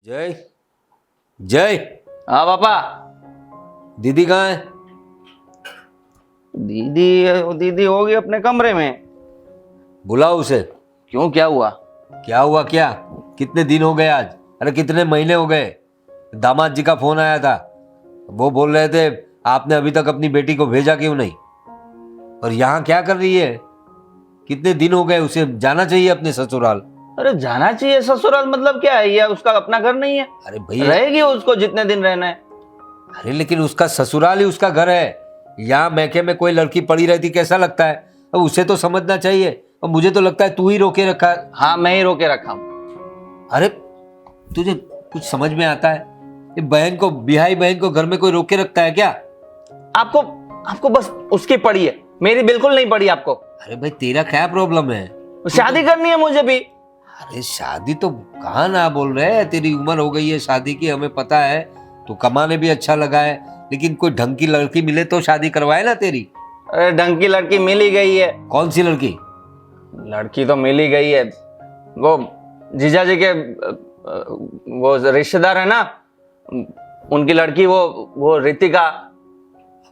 जय जय। हाँ पापा। दीदी कहाँ है? दीदी दीदी होगी अपने कमरे में। बुलाओ उसे। क्यों, क्या हुआ? क्या हुआ क्या? कितने दिन हो गए आज? अरे कितने महीने हो गए? दामाद जी का फोन आया था, वो बोल रहे थे आपने अभी तक अपनी बेटी को भेजा क्यों नहीं, और यहाँ क्या कर रही है? कितने दिन हो गए, उसे जाना चाहिए अपने ससुराल। अरे जाना चाहिए ससुराल, मतलब क्या है? ये उसका अपना घर नहीं है? अरे भैया, रहेगी उसको जितने दिन रहना है। अरे लेकिन उसका ससुराल ही उसका घर है। यहाँ मैके में कोई लड़की पड़ी रहती कैसा लगता है? अब उसे तो समझना चाहिए, और मुझे तो लगता है तू ही रोके रखा है। हाँ, मैं ही रोके रखा हूँ। अरे तुझे कुछ समझ में आता है? ये बहन को, बिहाई बहन को घर में कोई रोके रखता है क्या? आपको आपको बस उसकी पड़ी है, मेरी बिल्कुल नहीं पड़ी आपको। अरे भाई तेरा क्या प्रॉब्लम है? शादी करनी है मुझे भी। अरे शादी तो कहाँ ना बोल रहे हैं, तेरी उम्र हो गई है शादी की, हमें पता है। तू कमाने भी अच्छा लगा है, लेकिन कोई ढंग की लड़की मिले तो शादी करवाए ना तेरी। अरे ढंग की लड़की मिल ही गई है। कौन सी लड़की? लड़की तो मिल ही गई है, वो जीजा जी के वो रिश्तेदार है ना, उनकी लड़की, वो रितिका।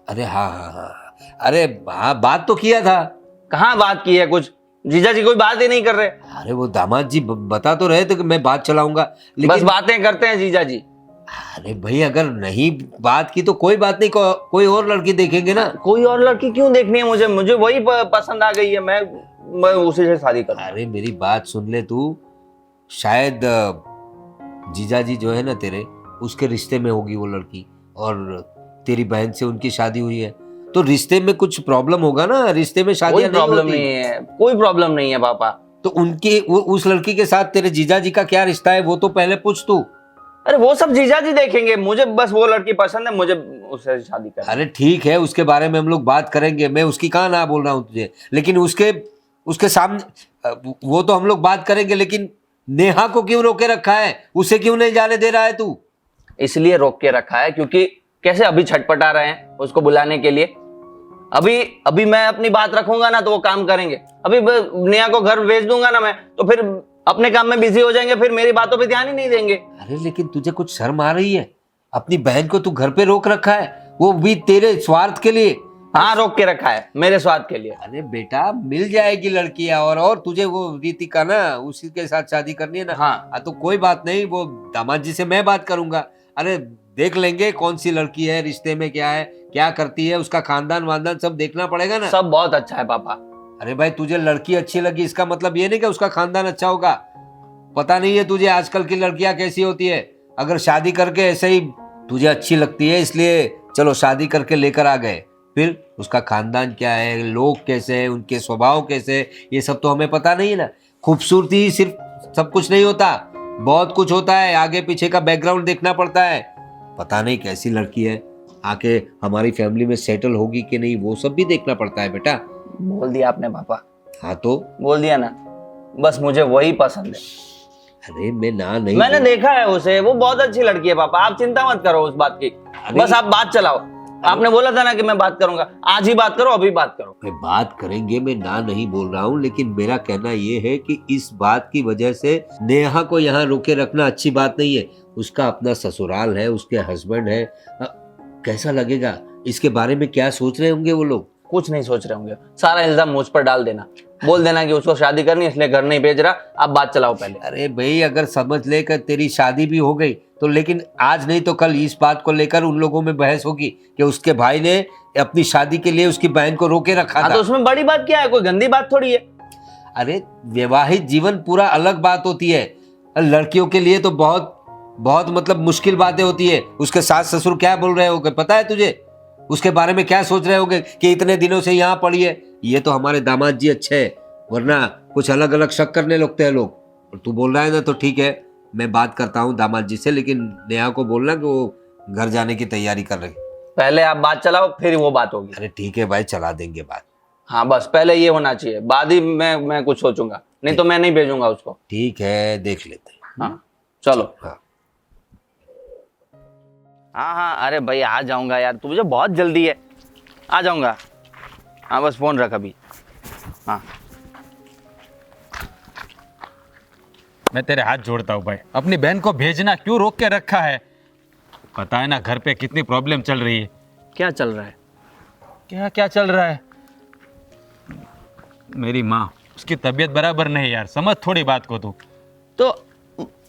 अरे हाँ हाँ हाँ, अरे हाँ बात तो किया था। कहाँ बात की है कुछ? जीजा जी कोई बात ही नहीं कर रहे। अरे वो दामाद जी बता तो रहे थे कि मैं बात चलाऊंगा, बस लेकिन बातें करते हैं जीजा जी। अरे भाई अगर नहीं बात की तो कोई बात नहीं, कोई और लड़की देखेंगे ना। कोई और लड़की क्यों देखनी है मुझे? मुझे वही पसंद आ गई है, मैं उसी से शादी करूँ। अरे मेरी बात सुन ले तू, शायद जीजा जी जो है ना तेरे, उसके रिश्ते में होगी वो लड़की, और तेरी बहन से उनकी शादी हुई है, तो रिश्ते में कुछ प्रॉब्लम होगा ना। रिश्ते में शादी कोई प्रॉब्लम नहीं है, कोई प्रॉब्लम नहीं है पापा। तो उनकी उस लड़की के साथ तेरे जीजा जी का क्या रिश्ता है वो तो पहले पूछ तू। अरे वो सब जीजा जी देखेंगे, मुझे बस वो लड़की पसंद है, मुझे उससे शादी करनी है। अरे ठीक है, उसके बारे में हम लोग बात करेंगे, मैं उसकी कहाँ ना बोल रहा हूँ तुझे, लेकिन उसके उसके सामने वो तो हम लोग बात करेंगे, लेकिन नेहा को क्यों रोके रखा है? उसे क्यों नहीं जाने दे रहा है तू? इसलिए रोक के रखा है क्योंकि कैसे अभी छटपटा रहे हैं उसको बुलाने के लिए। अभी अभी मैं अपनी बात रखूंगा ना तो वो काम करेंगे। अभी नेहा को घर भेज दूंगा ना मैं, तो फिर अपने काम में बिजी हो जाएंगे, फिर मेरी बातों पे ध्यान ही नहीं देंगे। अरे लेकिन तुझे कुछ शर्म आ रही है? अपनी बहन को तू घर पे रोक रखा है, वो भी तेरे स्वार्थ के लिए। हाँ, रोक के रखा है मेरे स्वाद के लिए। अरे बेटा मिल जाएगी लड़कियां, और तुझे वो रीतिका ना, उसी के साथ शादी करनी है ना। हाँ, तो कोई बात नहीं, वो दामाद जी से मैं बात करूंगा। अरे देख लेंगे कौन सी लड़की है, रिश्ते में क्या है, क्या करती है, उसका खानदान वानदान सब देखना पड़ेगा ना। सब बहुत अच्छा है पापा। अरे भाई तुझे लड़की अच्छी लगी इसका मतलब ये नहीं कि उसका खानदान अच्छा होगा। पता नहीं है तुझे आजकल की लड़कियां कैसी होती है। अगर शादी करके ऐसे ही तुझे अच्छी लगती है इसलिए चलो शादी करके लेकर आ गए, फिर उसका खानदान क्या है, लोग कैसे हैं, उनके स्वभाव कैसे है, ये सब तो हमें पता नहीं है ना। खूबसूरती ही सिर्फ सब कुछ नहीं होता, बहुत कुछ होता है, आगे पीछे का बैकग्राउंड देखना पड़ता है। पता नहीं कैसी लड़की है, आके हमारी फैमिली में सेटल होगी कि नहीं वो सब भी देखना पड़ता है बेटा। बोल दिया आपने पापा, हाँ तो बोल दिया ना, बस मुझे वही पसंद है। अरे मैं ना नहीं मैंने देखा है उसे, वो बहुत अच्छी लड़की है पापा, आप चिंता मत करो उस बात की। बस आप बात चलाओ। आपने बोला था ना कि मैं बात करूंगा, आज ही बात करो, अभी बात करो। मैं बात करेंगे, मैं ना नहीं बोल रहा हूँ, लेकिन मेरा कहना ये है कि इस बात की वजह से नेहा को यहाँ रोके रखना अच्छी बात नहीं है। उसका अपना ससुराल है, उसके हस्बैंड है, कैसा लगेगा? इसके बारे में क्या सोच रहे होंगे वो लोग? कुछ नहीं सोच रहे होंगे, सारा इल्जाम मुझ पर डाल देना, बोल देना कि उसको शादी करनी है इसलिए घर नहीं भेज रहा। आप बात चलाओ पहले। अरे भाई अगर समझ ले कर तेरी शादी भी हो गई तो, लेकिन आज नहीं तो कल इस बात को लेकर उन लोगों में बहस होगी कि उसके भाई ने अपनी शादी के लिए उसकी बहन को रोके रखा था। तो उसमें बड़ी बात क्या है? कोई गंदी बात थोड़ी है। अरे वैवाहिक जीवन पूरा अलग बात होती है। लड़कियों के लिए तो बहुत बहुत मतलब मुश्किल बातें होती है। उसके सास ससुर क्या बोल रहे होगे पता है तुझे? उसके बारे में क्या सोच रहे होगे कि इतने दिनों से यहाँ पड़ी है। ये तो हमारे दामाद जी अच्छे हैं, वरना कुछ अलग अलग शक करने लगते हैं लोग। और तू बोल रहा है ना तो ठीक है, मैं बात करता हूँ दामाद जी से, लेकिन नेहा को बोलना कि वो घर जाने की तैयारी कर रही। पहले आप बात चलाओ, फिर वो बात होगी। अरे ठीक है भाई, चला देंगे बात। हाँ, बस पहले ये होना चाहिए, बाद ही मैं कुछ सोचूंगा, नहीं तो मैं नहीं भेजूंगा उसको। ठीक है, देख लेते हैं। हाँ चलो। हाँ हाँ हाँ, अरे भाई आ जाऊंगा यार, तुझे बहुत जल्दी है, आ जाऊंगा। हाँ बस फोन रख अभी। हाँ मैं तेरे हाथ जोड़ता हूँ भाई, अपनी बहन को भेजना क्यों रोक के रखा है? पता है ना घर पे कितनी प्रॉब्लम चल रही है। क्या चल रहा है? क्या क्या चल रहा है? मेरी माँ, उसकी तबीयत बराबर नहीं यार, समझ थोड़ी बात को तू। तो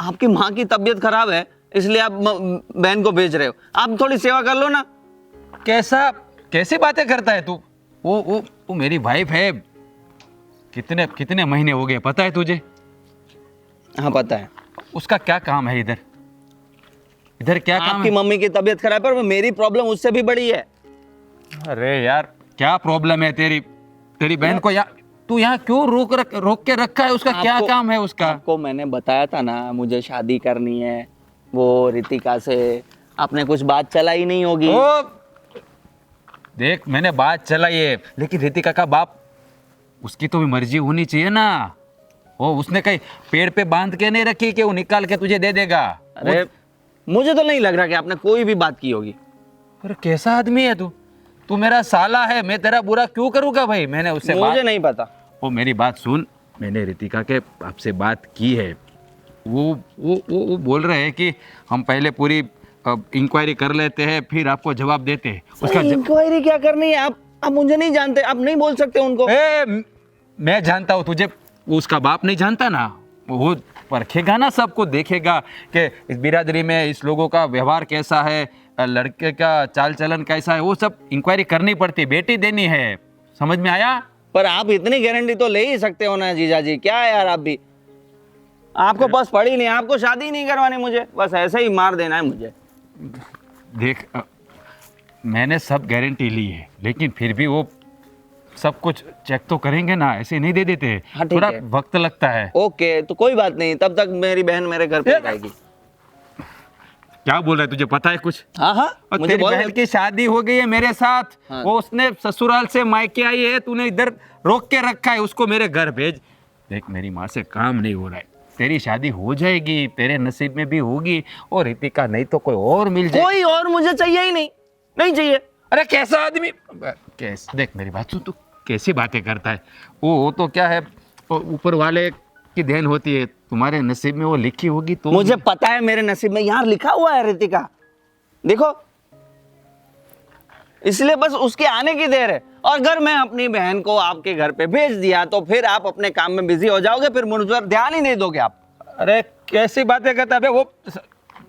आपकी माँ की तबीयत खराब है इसलिए आप बहन को भेज रहे हो? आप थोड़ी सेवा कर लो ना। कैसा कैसी बातें करता है तू? वो मेरी वाइफ है। कितने कितने महीने हो गए पता है तुझे? हाँ पता है। उसका क्या काम है इधर? इधर क्या काम आपकी है? मम्मी की तबीयत खराब है, पर मेरी प्रॉब्लम उससे भी बड़ी है। अरे यार क्या प्रॉब्लम है तेरी? तेरी बहन को तू यहाँ क्यों रोक के रखा है? उसका क्या काम है उसका? आपको मैंने बताया था ना मुझे शादी करनी है वो रितिका से। आपने कुछ बात चलाई नहीं होगी। ओ, देख मैंने बात चलाई है, लेकिन रितिका का बाप, उसकी तो भी मर्जी होनी चाहिए ना। ओ उसने कहीं पेड़ पे बांध के नहीं रखी कि वो निकाल के तुझे दे देगा। अरे मुझे तो नहीं लग रहा कि आपने कोई भी बात की होगी। अरे कैसा आदमी है तू? तू मेरा साला है, मैं तेरा बुरा क्यों करूंगा भाई? मैंने उससे मुझे नहीं पता। वो मेरी बात सुन, मैंने रितिका के आपसे बात की है। वो बोल रहे हैं कि हम पहले पूरी इंक्वायरी कर लेते हैं फिर आपको जवाब देते हैं। उसका इंक्वायरी क्या करनी है? आप मुझे नहीं जानते, आप नहीं बोल सकते उनको। मैं जानता हूँ तुझे, उसका बाप नहीं जानता ना। वो परखेगा ना, सबको देखेगा कि इस बिरादरी में इस लोगों का व्यवहार कैसा है, लड़के का चाल चलन कैसा है, वो सब इंक्वायरी करनी पड़ती है, बेटी देनी है। समझ में आया? पर आप इतनी गारंटी तो ले ही सकते हो ना जीजा जी। क्या है यार आप भी, आपको बस पड़ी नहीं, आपको शादी नहीं करवानी मुझे, बस ऐसे ही मार देना है मुझे। देख मैंने सब गारंटी ली है, लेकिन फिर भी वो सब कुछ चेक तो करेंगे ना, ऐसे नहीं दे देते। हाँ, ठीक थोड़ा है। वक्त लगता है। ओके तो कोई बात नहीं, तब तक मेरी बहन मेरे घर पे आएगी। क्या बोल रहा है, तुझे पता है कुछ? हाँ हाँ और मुझे तेरी बोल बहन की शादी हो गई है मेरे साथ। हाँ। वो उसने ससुराल से मायके आई है, तूने इधर रोक के रखा है, उसको मेरे घर भेज। देख मेरी माँ से काम नहीं हो रहा है, तेरी शादी हो जाएगी, तेरे नसीब में भी होगी, और रितिका नहीं तो कोई और मिल जाए। कोई और मुझे चाहिए ही नहीं, नहीं चाहिए। अरे कैसा आदमी, कैसे? देख मेरी बात सुन, तू कैसी बातें करता है? वो तो क्या है, वो ऊपर वाले की देन होती है, तुम्हारे नसीब में वो लिखी होगी तो। मुझे पता है मेरे नसीब में यार लिखा हुआ है रितिका, देखो, इसलिए बस उसके आने की देर है। और अगर मैं अपनी बहन को आपके घर पे भेज दिया तो फिर आप अपने काम में बिजी हो जाओगे, फिर मुझ पर ध्यान ही नहीं दोगे आप। अरे कैसी बातें करता है? वो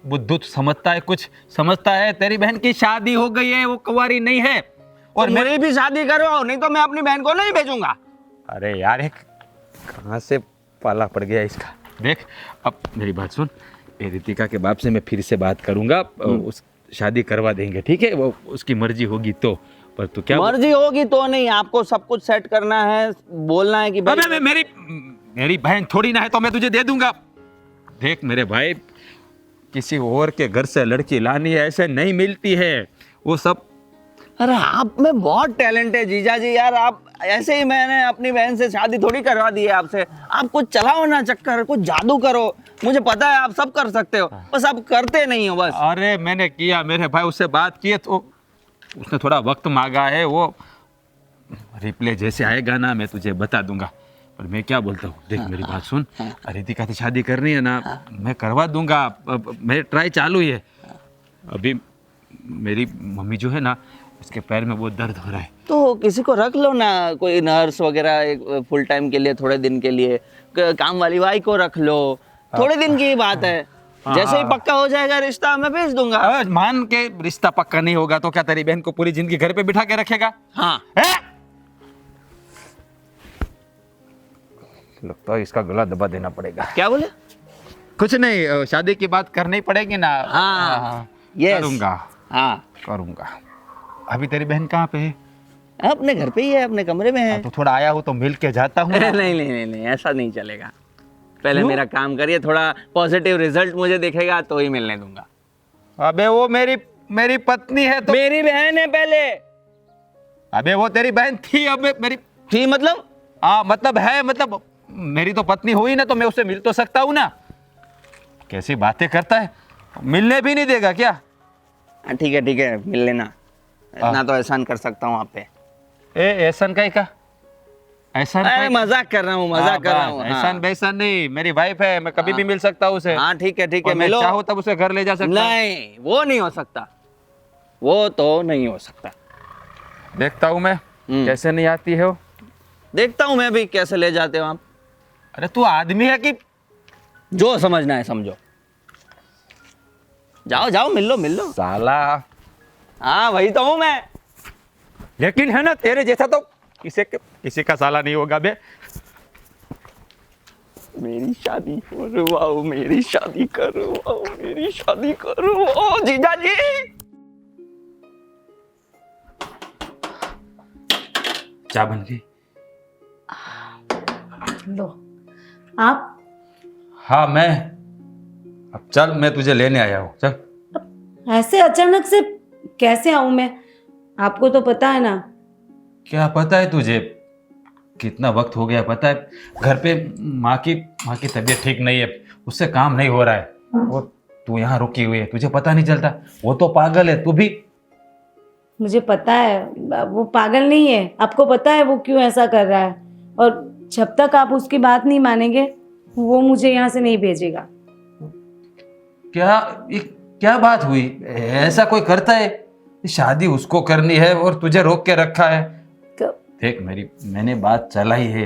बुद्धू समझता है, कुछ समझता है? तेरी बहन की शादी हो गई है, वो कुंवारी नहीं है। और और मेरी भी शादी करवाओ, नहीं तो मैं अपनी बहन को नहीं भेजूंगा। अरे यार एक कहाँ से पाला पड़ गया इसका। देख अब मेरी बात सुन, ये रितिका के बाप से मैं फिर से बात करूंगा, उस शादी करवा देंगे, ठीक है? वो उसकी मर्जी होगी तो। पर तू क्या मर्जी होगी तो नहीं, आपको सब कुछ सेट करना है, बोलना है कि भाई अबे मेरी बहन थोड़ी ना है तो मैं तुझे दे दूंगा। देख मेरे भाई, किसी और के घर से लड़की लानी है, ऐसे नहीं मिलती है वो सब। अरे आप में बहुत टैलेंट है जीजा जी यार। आप ऐसे ही, मैंने अपनी बहन से शादी थोड़ी करवा दी है आपसे। आप कुछ चलाओ ना चक्कर, कुछ जादू करो। मुझे पता है आप सब कर सकते हो, बस आप करते नहीं हो बस। अरे मैंने किया, मेरे भाई उससे बात की तो उसने थोड़ा वक्त मांगा है, वो रिप्ले जैसे आएगा ना मैं तुझे बता दूंगा। पर मैं क्या बोलता हूँ, देख मेरी बात सुन, रितिका से शादी करनी है ना, मैं करवा दूंगा, मेरे ट्राई चालू ही है। अभी मेरी मम्मी जो है ना, उसके पैर में बहुत दर्द हो रहा है। तो किसी को रख लो ना, कोई नर्स वगैरह, एक फुल टाइम के लिए, थोड़े दिन के लिए काम वाली भाई को रख लो। थोड़े दिन की ही बात है, जैसे ही पक्का हो जाएगा रिश्ता मैं भेज दूंगा। मान के रिश्ता पक्का नहीं होगा तो क्या तेरी बहन को पूरी जिंदगी घर पे बिठा के रखेगा? हाँ है? लगता है इसका गला दबा देना पड़ेगा। क्या बोले? कुछ नहीं, शादी की बात करनी पड़ेगी ना। हाँ यस करूंगा, हाँ करूंगा। अभी तेरी बहन कहाँ पे है? अपने घर पे ही है, अपने कमरे में है। तो थोड़ा आया हूँ तो मिल के जाता हूँ। नहीं नहीं नहीं नहीं, ऐसा नहीं चलेगा। पहले मेरा काम करिए, थोड़ा पॉजिटिव रिजल्ट मुझे दिखेगा तो ही मिलने दूंगा। अबे वो मेरी पत्नी है तो। मेरी बहन है पहले। अबे वो तेरी बहन थी, अब मेरी थी मतलब? हाँ मतलब है, मतलब मेरी तो पत्नी हुई ना, तो मैं उससे मिल तो सकता हूँ ना। कैसी बातें करता है, मिलने भी नहीं देगा क्या? ठीक है मिल लेना, इतना तो एहसान कर सकता हूँ आप पे। ए एहसान का ही का? ऐसा मजाक कर रहा हूँ, मजाक कर रहा हूँ। ऐसा वैसा नहीं, मेरी वाइफ है, मैं कभी भी मिल सकता हूँ उसे। हाँ ठीक है ठीक है, और मैं मिलो। चाहूँ तब उसे घर ले जा सकता हूँ। नहीं, वो नहीं हो सकता, वो तो नहीं हो सकता। देखता हूँ मैं कैसे नहीं आती है वो। देखता हूँ मैं भी कैसे ले जाते हो आप। अरे तू आदमी है कि जो समझना है समझो। जाओ जाओ, मिल लो मिल लो। साला। हाँ वही तो हूँ मैं। लेकिन है ना, तेरे जैसा तो किसी का साला नहीं होगा बे। मेरी शादी करवाओ, मेरी शादी करवाओ, मेरी शादी करवाओ जीजा जी। चाय बन गई? लो आप। हाँ मैं। अब चल, मैं तुझे लेने आया हूँ, चल। ऐसे अचानक से कैसे आऊं मैं? आपको तो पता है ना। क्या पता है तुझे? कितना वक्त हो गया पता है? घर पे माँ की तबीयत ठीक नहीं है, उससे काम नहीं हो रहा है। और तू यहाँ रुकी हुई है, तुझे पता नहीं चलता? वो तो पागल है, तू भी। मुझे पता है वो पागल नहीं है। आपको पता है वो क्यों ऐसा कर रहा है? और जब तक आप उसकी बात नहीं मानेंगे वो मुझे यहाँ से नहीं भेजेगा। क्या बात हुई? ऐसा कोई करता है? शादी उसको करनी है और तुझे रोक के रखा है। देख, मैंने बात चलाई है,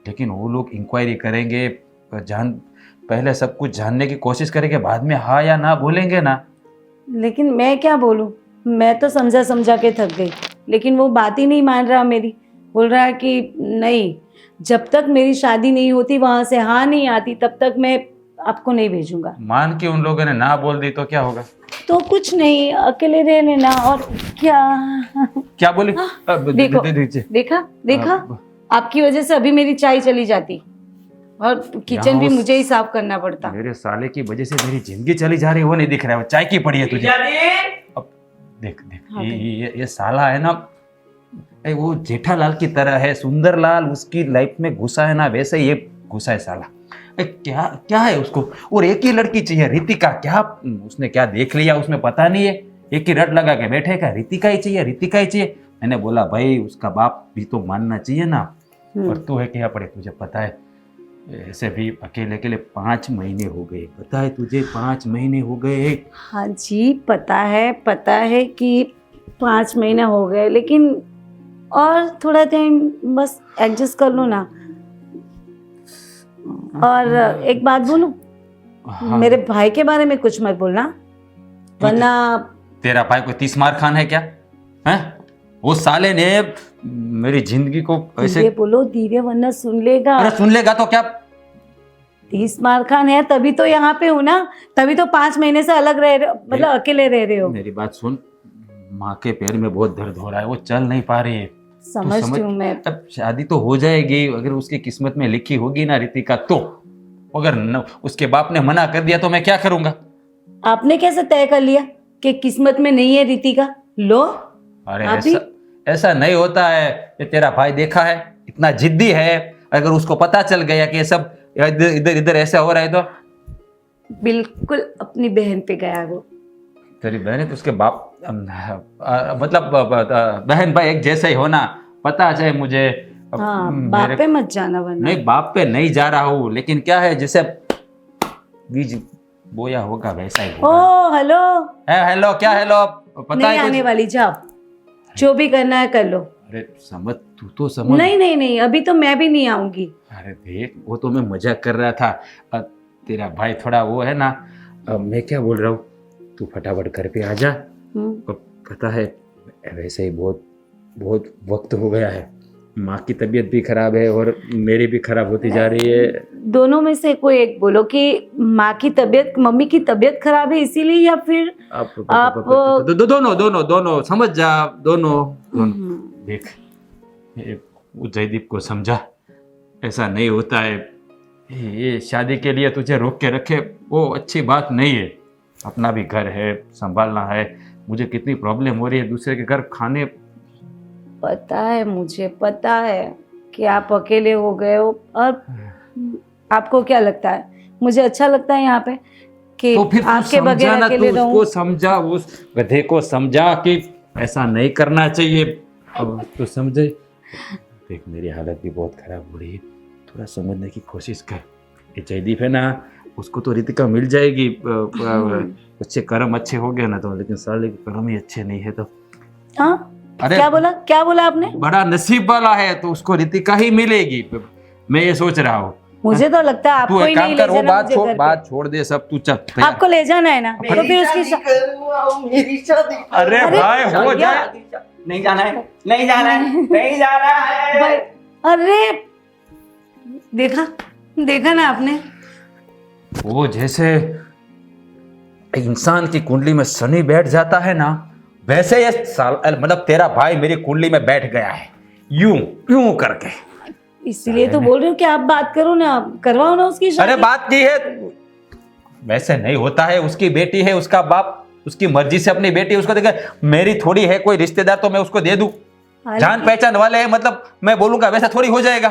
लेकिन वो लोग इंक्वायरी करेंगे, पहले सब कुछ जानने की कोशिश करेंगे, बाद में हाँ या ना बोलेंगे ना। लेकिन मैं क्या बोलूं? मैं तो समझा के थक गई, लेकिन वो बात ही नहीं मान रहा मेरी। बोल रहा है कि नहीं, जब तक मेरी शादी नहीं होती, वहां से हाँ नहीं आती, तब तक मैं आपको नहीं भेजूंगा। मान के उन लोगों ने ना बोल दी तो क्या होगा? तो कुछ नहीं, अकेले रह लेना। और क्या बोली? देखो, देखा आपकी वजह से अभी मेरी चाय चली जाती और किचन भी मुझे ही साफ करना पड़ता। मेरे साले की वजह से मेरी जिंदगी चली जा रही है, वो नहीं दिख रहा है। वो चाय की पड़ी है तुझे। अब देख हाँ, ये साला है ना, वो जेठालाल की तरह है। सुंदरलाल उसकी लाइफ में घुसा है ना, वैसे ये घुसा है साला। क्या है उसको? और एक ही लड़की चाहिए, रितिका। क्या उसने क्या देख लिया उसमें पता नहीं है, एक ही रट लगा के बैठे का रितिका ही चाहिए, रितिका ही चाहिए। मैंने बोला भाई उसका बाप भी तो मानना चाहिए ना। और तू है क्या पड़े? तुझे पता है ऐसे भी अकेले 5 महीने हो गए, पता है तुझे? 5 महीने हो गए। हाँ जी पता है कि 5 महीने हो गए, लेकिन और थोड़ा टाइम बस एडजस्ट कर लो ना। और एक बात बोलूं, हाँ। मेरे भाई के बारे में कुछ मत बोलना, वरना। तेरा भाई कोई 30 मार खान है क्या? हैं? वो साले ने मेरी जिंदगी को ऐसे। धीरे बोलो, धीरे, वरना सुन लेगा। अरे सुन लेगा तो क्या? 30 मार खान है तभी तो यहाँ पे हो ना, तभी तो 5 महीने से अलग रह रहे हो, मतलब अकेले रह रहे हो। मेरी बात सुन, माँ के पैर में बहुत दर्द हो रहा है, वो चल नहीं पा रही है। समझती हूँ मैं। अब शादी तो हो जाएगी, अगर उसकी किस्मत में लिखी होगी ना रितिका तो। अगर उसके बाप ने मना कर दिया तो मैं क्या करूंगा? आपने कैसे तय कर लिया कि किस्मत में नहीं है रितिका? लो। अरे ऐसा नहीं होता है। ये तेरा भाई देखा है, इतना जिद्दी है। अगर उसको पता चल गया कि ये सब इधर ऐसा हो रहा है तो। बिल्कुल अपनी बहन पे गया वो। तेरी बहन है तो उसके बाप मतलब बहन भाई एक जैसे ही होना, पता चाहे मुझे। हाँ, बाप पे मत जाना वरना। नहीं, बाप पे नहीं जा रहा हूँ, लेकिन क्या है, जैसे बीज बोया होगा वैसा ही होगा। ओ हेलो। हेलो क्या? हेलो पता नहीं है आने वाली, जाओ जो भी करना है कर लो। अरे समझ, तू तो समझ। नहीं, अभी तो मैं भी नहीं आऊंगी। अरे देख, वो तो मैं मजाक कर रहा था। तेरा भाई थोड़ा वो है ना। मैं क्या बोल रहा हूँ, तू फटाफट घर पे आ जा। पता है वैसे ही बहुत वक्त हो गया है। माँ की तबीयत भी खराब है और मेरी भी खराब होती जा रही है। दोनों में से कोई एक बोलो कि माँ की तबीयत, मम्मी की तबीयत खराब है इसीलिए, या फिर आप दोनों समझ जा। दोनों देख, वो जयदीप को समझा, ऐसा नहीं होता है। ये शादी के लिए तुझे रोक के रखे वो अच्छी बात नहीं है। अपना भी घर है, संभालना है। मुझे कितनी प्रॉब्लम हो रही है दूसरे के घर खाने। पता है, मुझे पता है कि आप अकेले हो गए हो। और आपको क्या लगता है मुझे अच्छा लगता है यहाँ पे कि तो फिर आपके बगैर अकेले रहूं? उसको समझा, उस गधे को समझा कि ऐसा नहीं करना चाहिए। अब तो समझे। देख मेरी हालत भी बहुत खराब हो रही है, थोड़ा समझने की कोशिश कर। ये जयदीप है ना, उसको तो रितिका मिल जाएगी, अच्छे कर्म अच्छे हो गए ना तो, लेकिन साले के कर्म ही अच्छे नहीं है तो। हाँ अरे क्या बोला आपने? बड़ा नसीब वाला है तो उसको रितिका ही मिलेगी, मैं ये सोच रहा हूँ। मुझे तो लगता है तू आपको ही एक नहीं काम ले कर, वो जाना बात मुझे छोड़, घर पे। बात छोड़ दे सब, तू चल तैयार। आपको ले जाना है ना, तो फिर उसकी मेरी शादी अरे भाई हो जाए। नहीं जाना है, नहीं जाना है, नहीं जाना है। अरे देखा ना आपने? वो जैसे इंसान की कुंडली में शनि बैठ जाता है ना, वैसे ये साल मतलब तेरा भाई मेरी कुंडली में बैठ गया है, यूं यूं करके। इसलिए तो बोल रही हूँ कि आप बात करो ना, करवाओ ना उसकी शादी। अरे बात की है, वैसे नहीं होता है, उसकी बेटी है, उसका बाप उसकी मर्जी से अपनी बेटी उसको देगा, मेरी थोड़ी है कोई रिश्तेदार तो मैं उसको दे दूं, जान पहचान वाले हैं, मतलब मैं बोलूंगा वैसा थोड़ी हो जाएगा।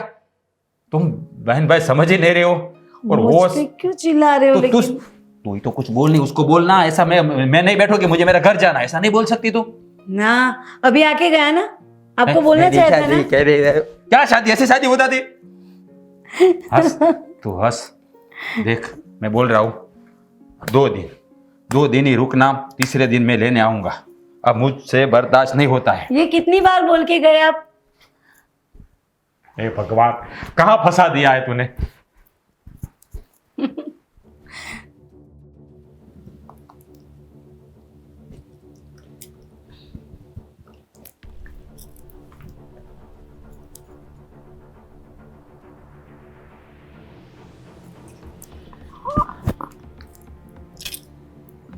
तुम बहन भाई समझ ही नहीं रहे हो। और वो मुझ पे क्यों चिल्ला रहे हो? तो लेकिन तू ही तो कुछ बोल नहीं, उसको बोलना ऐसा, मैं नहीं बैठूंगी, मुझे मेरा घर जाना, ऐसा नहीं बोल सकती तू। ना अभी आके गया ना, आपको बोलना चाहिए था ना। कह रही है क्या शादी, ऐसी शादी होता थी? हंस, तू हंस। देख मैं बोल रहा हूँ, 2 दिन ही रुकना, तीसरे दिन मैं लेने आऊंगा, अब मुझसे बर्दाश्त नहीं होता है। ये कितनी बार बोल के गए आप? हे भगवान, कहाँ फंसा दिया है तूने।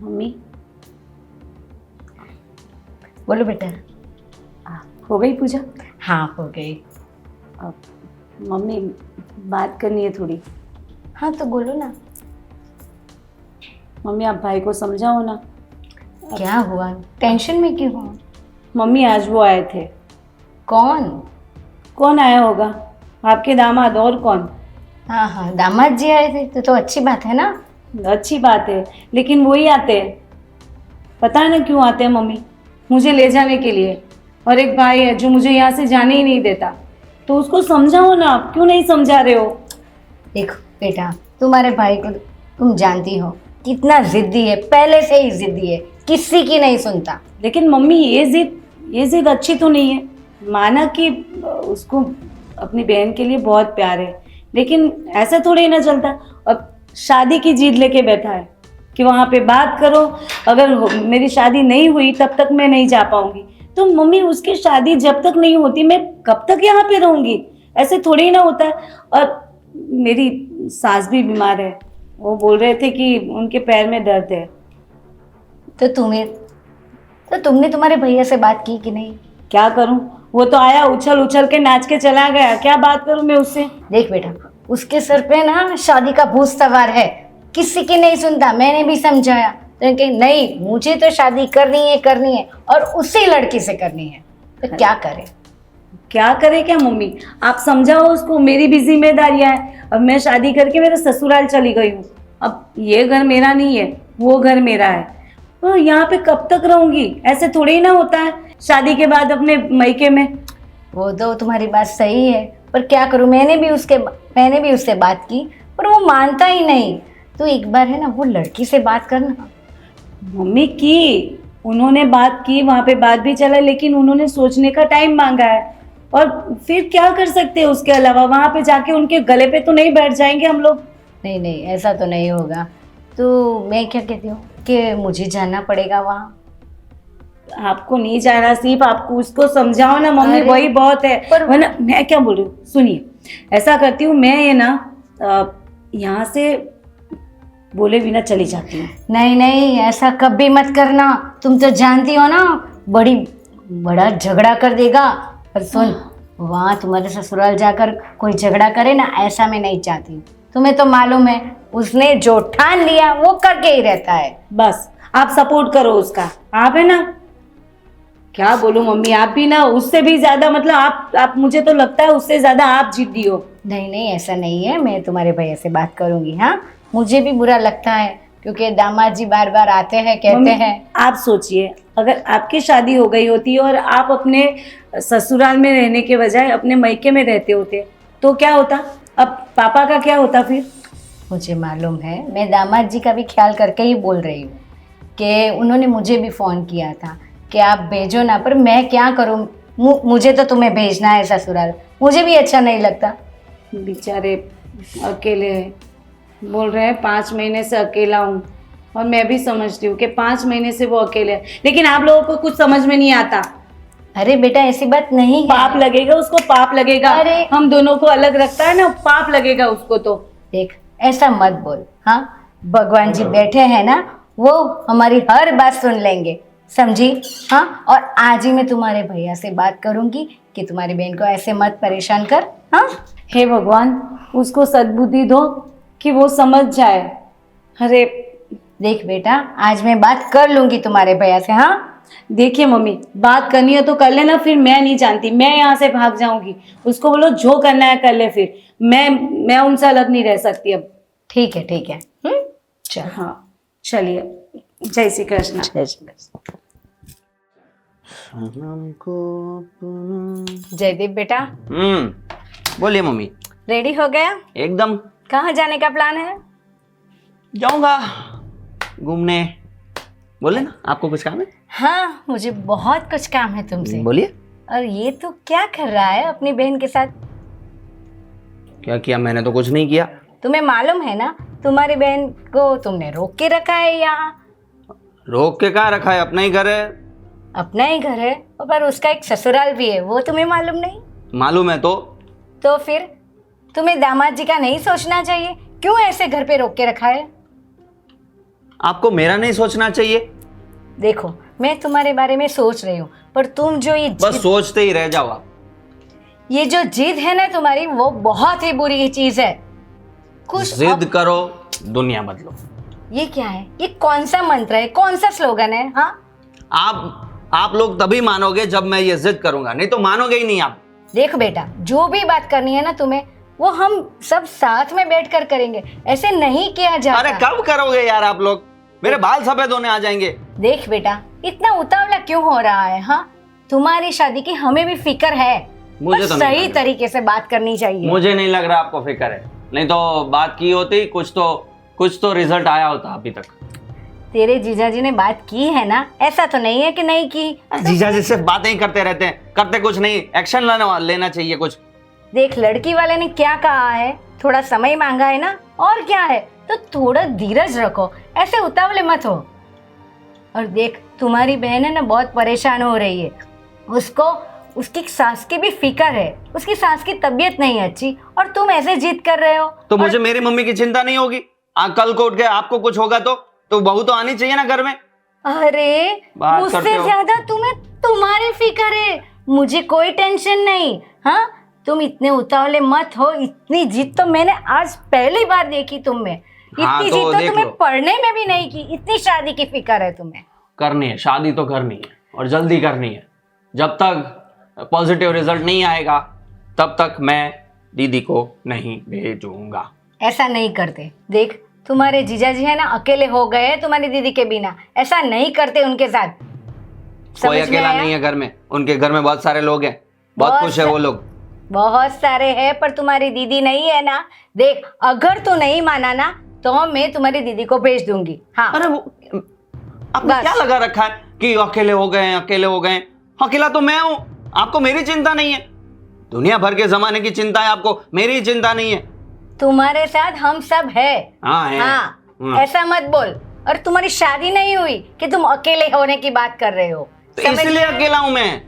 मम्मी बोलो बेटा। हो गई पूजा? हाँ हो गई। मम्मी बात करनी है थोड़ी। हाँ तो बोलो ना। मम्मी आप भाई को समझाओ ना। क्या हुआ, टेंशन में क्यों हो? मम्मी आज वो आए थे। कौन आया होगा? आपके दामाद, और कौन? हाँ हाँ दामाद जी आए थे तो अच्छी बात है ना। अच्छी बात है, लेकिन वो ही आते हैं। पता है ना क्यों आते हैं मम्मी? मुझे ले जाने के लिए। और एक भाई है जो मुझे यहाँ से जाने ही नहीं देता, तो उसको समझाओ ना, आप क्यों नहीं समझा रहे हो? देखो बेटा, तुम्हारे भाई को तुम जानती हो कितना जिद्दी है, पहले से ही जिद्दी है, किसी की नहीं सुनता। लेकिन मम्मी ये जिद अच्छी तो नहीं है। माना कि उसको अपनी बहन के लिए बहुत प्यार है, लेकिन ऐसा थोड़ी ना चलता। अब शादी की जिद लेके बैठा है कि वहाँ पे बात करो, अगर मेरी शादी नहीं हुई तब तक मैं नहीं जा पाऊंगी। तो मम्मी उसकी शादी जब तक नहीं होती मैं कब तक यहाँ पे रहूंगी? ऐसे थोड़ी ना होता है। और मेरी सास भी बीमार है, वो बोल रहे थे कि उनके पैर में दर्द है। तो तुमने तुम्हारे भैया से बात की कि नहीं? क्या करूं? वो तो आया, उछल उछल के नाच के चला गया। क्या बात करूं मैं उससे? देख बेटा, उसके सर पे ना शादी का भूत सवार है, किसी की नहीं सुनता। मैंने भी समझाया तो कि नहीं, मुझे तो शादी करनी है और उसी लड़की से करनी है। तो क्या करे? क्या करे क्या मम्मी? आप समझाओ उसको, मेरी भी जिम्मेदारियां हैं। अब मैं शादी करके मेरे ससुराल चली गई हूँ, अब ये घर मेरा नहीं है, वो घर मेरा है। तो यहाँ पे कब तक रहूंगी? ऐसे थोड़ी ना होता है शादी के बाद अपने मायके में। वो तो तुम्हारी बात सही है, पर क्या करूं, मैंने भी उससे बात की, पर वो मानता ही नहीं। तो एक बार है ना वो लड़की से बात करना। मम्मी की, उन्होंने बात की, वहाँ पे बात भी चला, लेकिन उन्होंने सोचने का टाइम मांगा है। और फिर क्या कर सकते हैं उसके अलावा? वहाँ पे जाके उनके गले पे तो नहीं बैठ जाएंगे हम लोग। नहीं ऐसा तो नहीं होगा। तो मैं क्या कहती हूँ कि मुझे जाना पड़ेगा वहाँ। आपको नहीं जाना, सिर्फ आपको उसको समझाओ ना मम्मी, अरे, वही बहुत है। पर वरना मैं क्या बोल रही हूँ, सुनिए, ऐसा करती हूँ मैं, ये ना यहाँ से बोले बिना चली जाती हूँ। नहीं ऐसा कभी मत करना। तुम तो जानती हो ना, बड़ा झगड़ा कर देगा। पर सुन, वहाँ तुम्हारे ससुराल जाकर कोई झगड़ा करे ना, ऐसा मैं नहीं चाहती। तुम्हें तो मालूम है, उसने जो ठान लिया वो करके ही रहता है। बस आप सपोर्ट करो उसका। आप है ना, क्या बोलूं मम्मी, आप भी ना उससे भी ज्यादा, मतलब आप मुझे तो लगता है उससे ज्यादा आप जिद्दी हो। नहीं ऐसा नहीं है, मैं तुम्हारे भैया से बात करूंगी। हाँ, मुझे भी बुरा लगता है क्योंकि दामाद जी बार बार आते हैं, कहते मम्मी, हैं। आप सोचिए, अगर आपकी शादी हो गई होती और आप अपने ससुराल में रहने के बजाय अपने मायके में रहते होते तो क्या होता? अब पापा का क्या होता फिर? मुझे मालूम है, मैं दामाद जी का भी ख्याल करके ही बोल रही हूँ कि उन्होंने मुझे भी फ़ोन किया था कि आप भेजो ना, पर मैं क्या करूँ, मुझे तो तुम्हें भेजना है ससुराल, मुझे भी अच्छा नहीं लगता। बेचारे अकेले हैं, बोल रहे हैं 5 महीने से अकेला हूँ, और मैं भी समझती हूँ कि 5 महीने से वो अकेले हैं, लेकिन आप लोगों को कुछ समझ में नहीं आता। अरे बेटा ऐसी बात नहीं है। पाप लगेगा उसको, पाप लगेगा। अरे हम दोनों को अलग रखता है ना, पाप लगेगा उसको। तो देख ऐसा मत बोल, हाँ भगवान जी बैठे हैं ना, वो हमारी हर बात सुन लेंगे, समझी? हाँ, और आज ही मैं तुम्हारे भैया से बात करूंगी कि तुम्हारी बहन को ऐसे मत परेशान कर। हाँ, हे भगवान, उसको सद्बुद्धि दो कि वो समझ जाए। अरे देख बेटा, आज मैं बात कर लूंगी तुम्हारे भैया से। हाँ देखिए मम्मी, बात करनी है तो कर लेना, फिर मैं नहीं जानती, मैं यहाँ से भाग जाऊंगी। उसको बोलो जो करना है कर ले, फिर मैं उनसे अलग नहीं रह सकती अब। ठीक है, ठीक है। चल। हाँ चलिए, जय श्री कृष्ण। जय श्री कृष्ण। जयदीप बेटा, बोलिए मम्मी। रेडी हो गया? एकदम। कहाँ जाने का प्लान है? जाऊंगा घूमने। बोले ना, आपको कुछ काम है? हाँ, मुझे बहुत कुछ काम है तुमसे। बोलिए। और ये तू क्या कर रहा है अपनी बहन के साथ? क्या किया? मैंने तो कुछ नहीं किया। तुम्हें मालूम है ना, तुम्हारी बहन को तुमने रोक के रखा है यहाँ। रोक के कहाँ रखा है? अपना ही घर है। अपना ही घर है, पर उसका एक ससुराल भी है, वो तुम्हें मालूम नहीं? मालूम है तो फिर तुम्हें दामाद जी का नहीं सोचना चाहिए? क्यों ऐसे घर पे रोक के रखा है? आपको मेरा नहीं सोचना चाहिए? देखो, मैं तुम्हारे बारे में सोच रही हूँ, पर तुम जो ये बस सोचते ही रह जाओ आप। ये जो जिद है ना तुम्हारी, वो बहुत ही बुरी चीज है। कुछ जिद करो, दुनिया बदलो। ये क्या है? ये कौन सा मंत्र है, कौन सा स्लोगन है? हाँ, आप लोग तभी मानोगे जब मैं ये जिद करूंगा, नहीं तो मानोगे ही नहीं आप। देख बेटा, जो भी बात करनी है ना तुम्हें, वो हम सब साथ में बैठकर करेंगे, ऐसे नहीं किया जाता। अरे कब करोगे यार आप लोग? मेरे बाल सफेद होने आ जाएंगे। देख बेटा, इतना उतावला क्यों हो रहा है? हाँ, तुम्हारी शादी की हमें भी फिक्र है, मुझे तो नहीं सही लग रहा। तरीके से बात करनी चाहिए। मुझे नहीं लग रहा आपको फिक्र है, नहीं तो बात की होती, कुछ तो रिजल्ट आया होता अभी तक। तेरे जीजाजी ने बात की है ना, ऐसा तो नहीं है कि नहीं की। जीजा जी सिर्फ बातें ही करते रहते हैं, करते कुछ नहीं। एक्शन लेना चाहिए कुछ। देख, लड़की वाले ने क्या कहा है, थोड़ा समय मांगा है ना, और क्या है, तो थोड़ा धीरज रखो, ऐसे उतावले मत हो। और देख, तुम्हारी बहन है ना, बहुत परेशान हो रही है, उसको उसकी सास की भी फिक्र है, उसकी सास की तबीयत नहीं अच्छी, और तुम ऐसे जिद कर रहे हो। तो मुझे मेरी मम्मी की चिंता नहीं होगी? कल को उठ के आपको कुछ होगा तो बहू तो आनी चाहिए ना घर में। अरे मुझसे ज्यादा तुम्हें तुम्हारी फिक्र है, मुझे कोई टेंशन नहीं। हाँ, तुम इतने उतावले मत हो, इतनी जिद तो मैंने आज पहली बार देखी तुम में। इतनी जिद तो तुम्हें पढ़ने में भी नहीं की, इतनी शादी की फिक्र है तुम्हें। करनी है शादी, तो करनी है और जल्दी करनी है। जब तक पॉजिटिव रिजल्ट नहीं आएगा तब तक मैं दीदी को नहीं भेजूंगा। ऐसा नहीं करते। देख, तुम्हारे जीजाजी है ना, अकेले हो गए तुम्हारी दीदी के बिना, ऐसा नहीं करते उनके साथ। कोई अकेला नहीं है घर में, उनके घर में बहुत सारे लोग हैं, बहुत खुश है वो लोग। बहुत सारे हैं, पर तुम्हारी दीदी नहीं है ना। देख, अगर तू नहीं माना ना, तो मैं तुम्हारी दीदी को भेज दूंगी। हाँ, अरे वो आपने क्या लगा रखा है कि अकेले हो गए? अकेला तो मैं हूं, आपको मेरी चिंता नहीं है। दुनिया भर के जमाने की चिंता है आपको, मेरी चिंता नहीं है। तुम्हारे साथ हम सब है। हाँ, ऐसा मत बोल। और तुम्हारी शादी नहीं हुई कि तुम अकेले होने की बात कर रहे हो, तो इसलिए अकेला हूं मैं।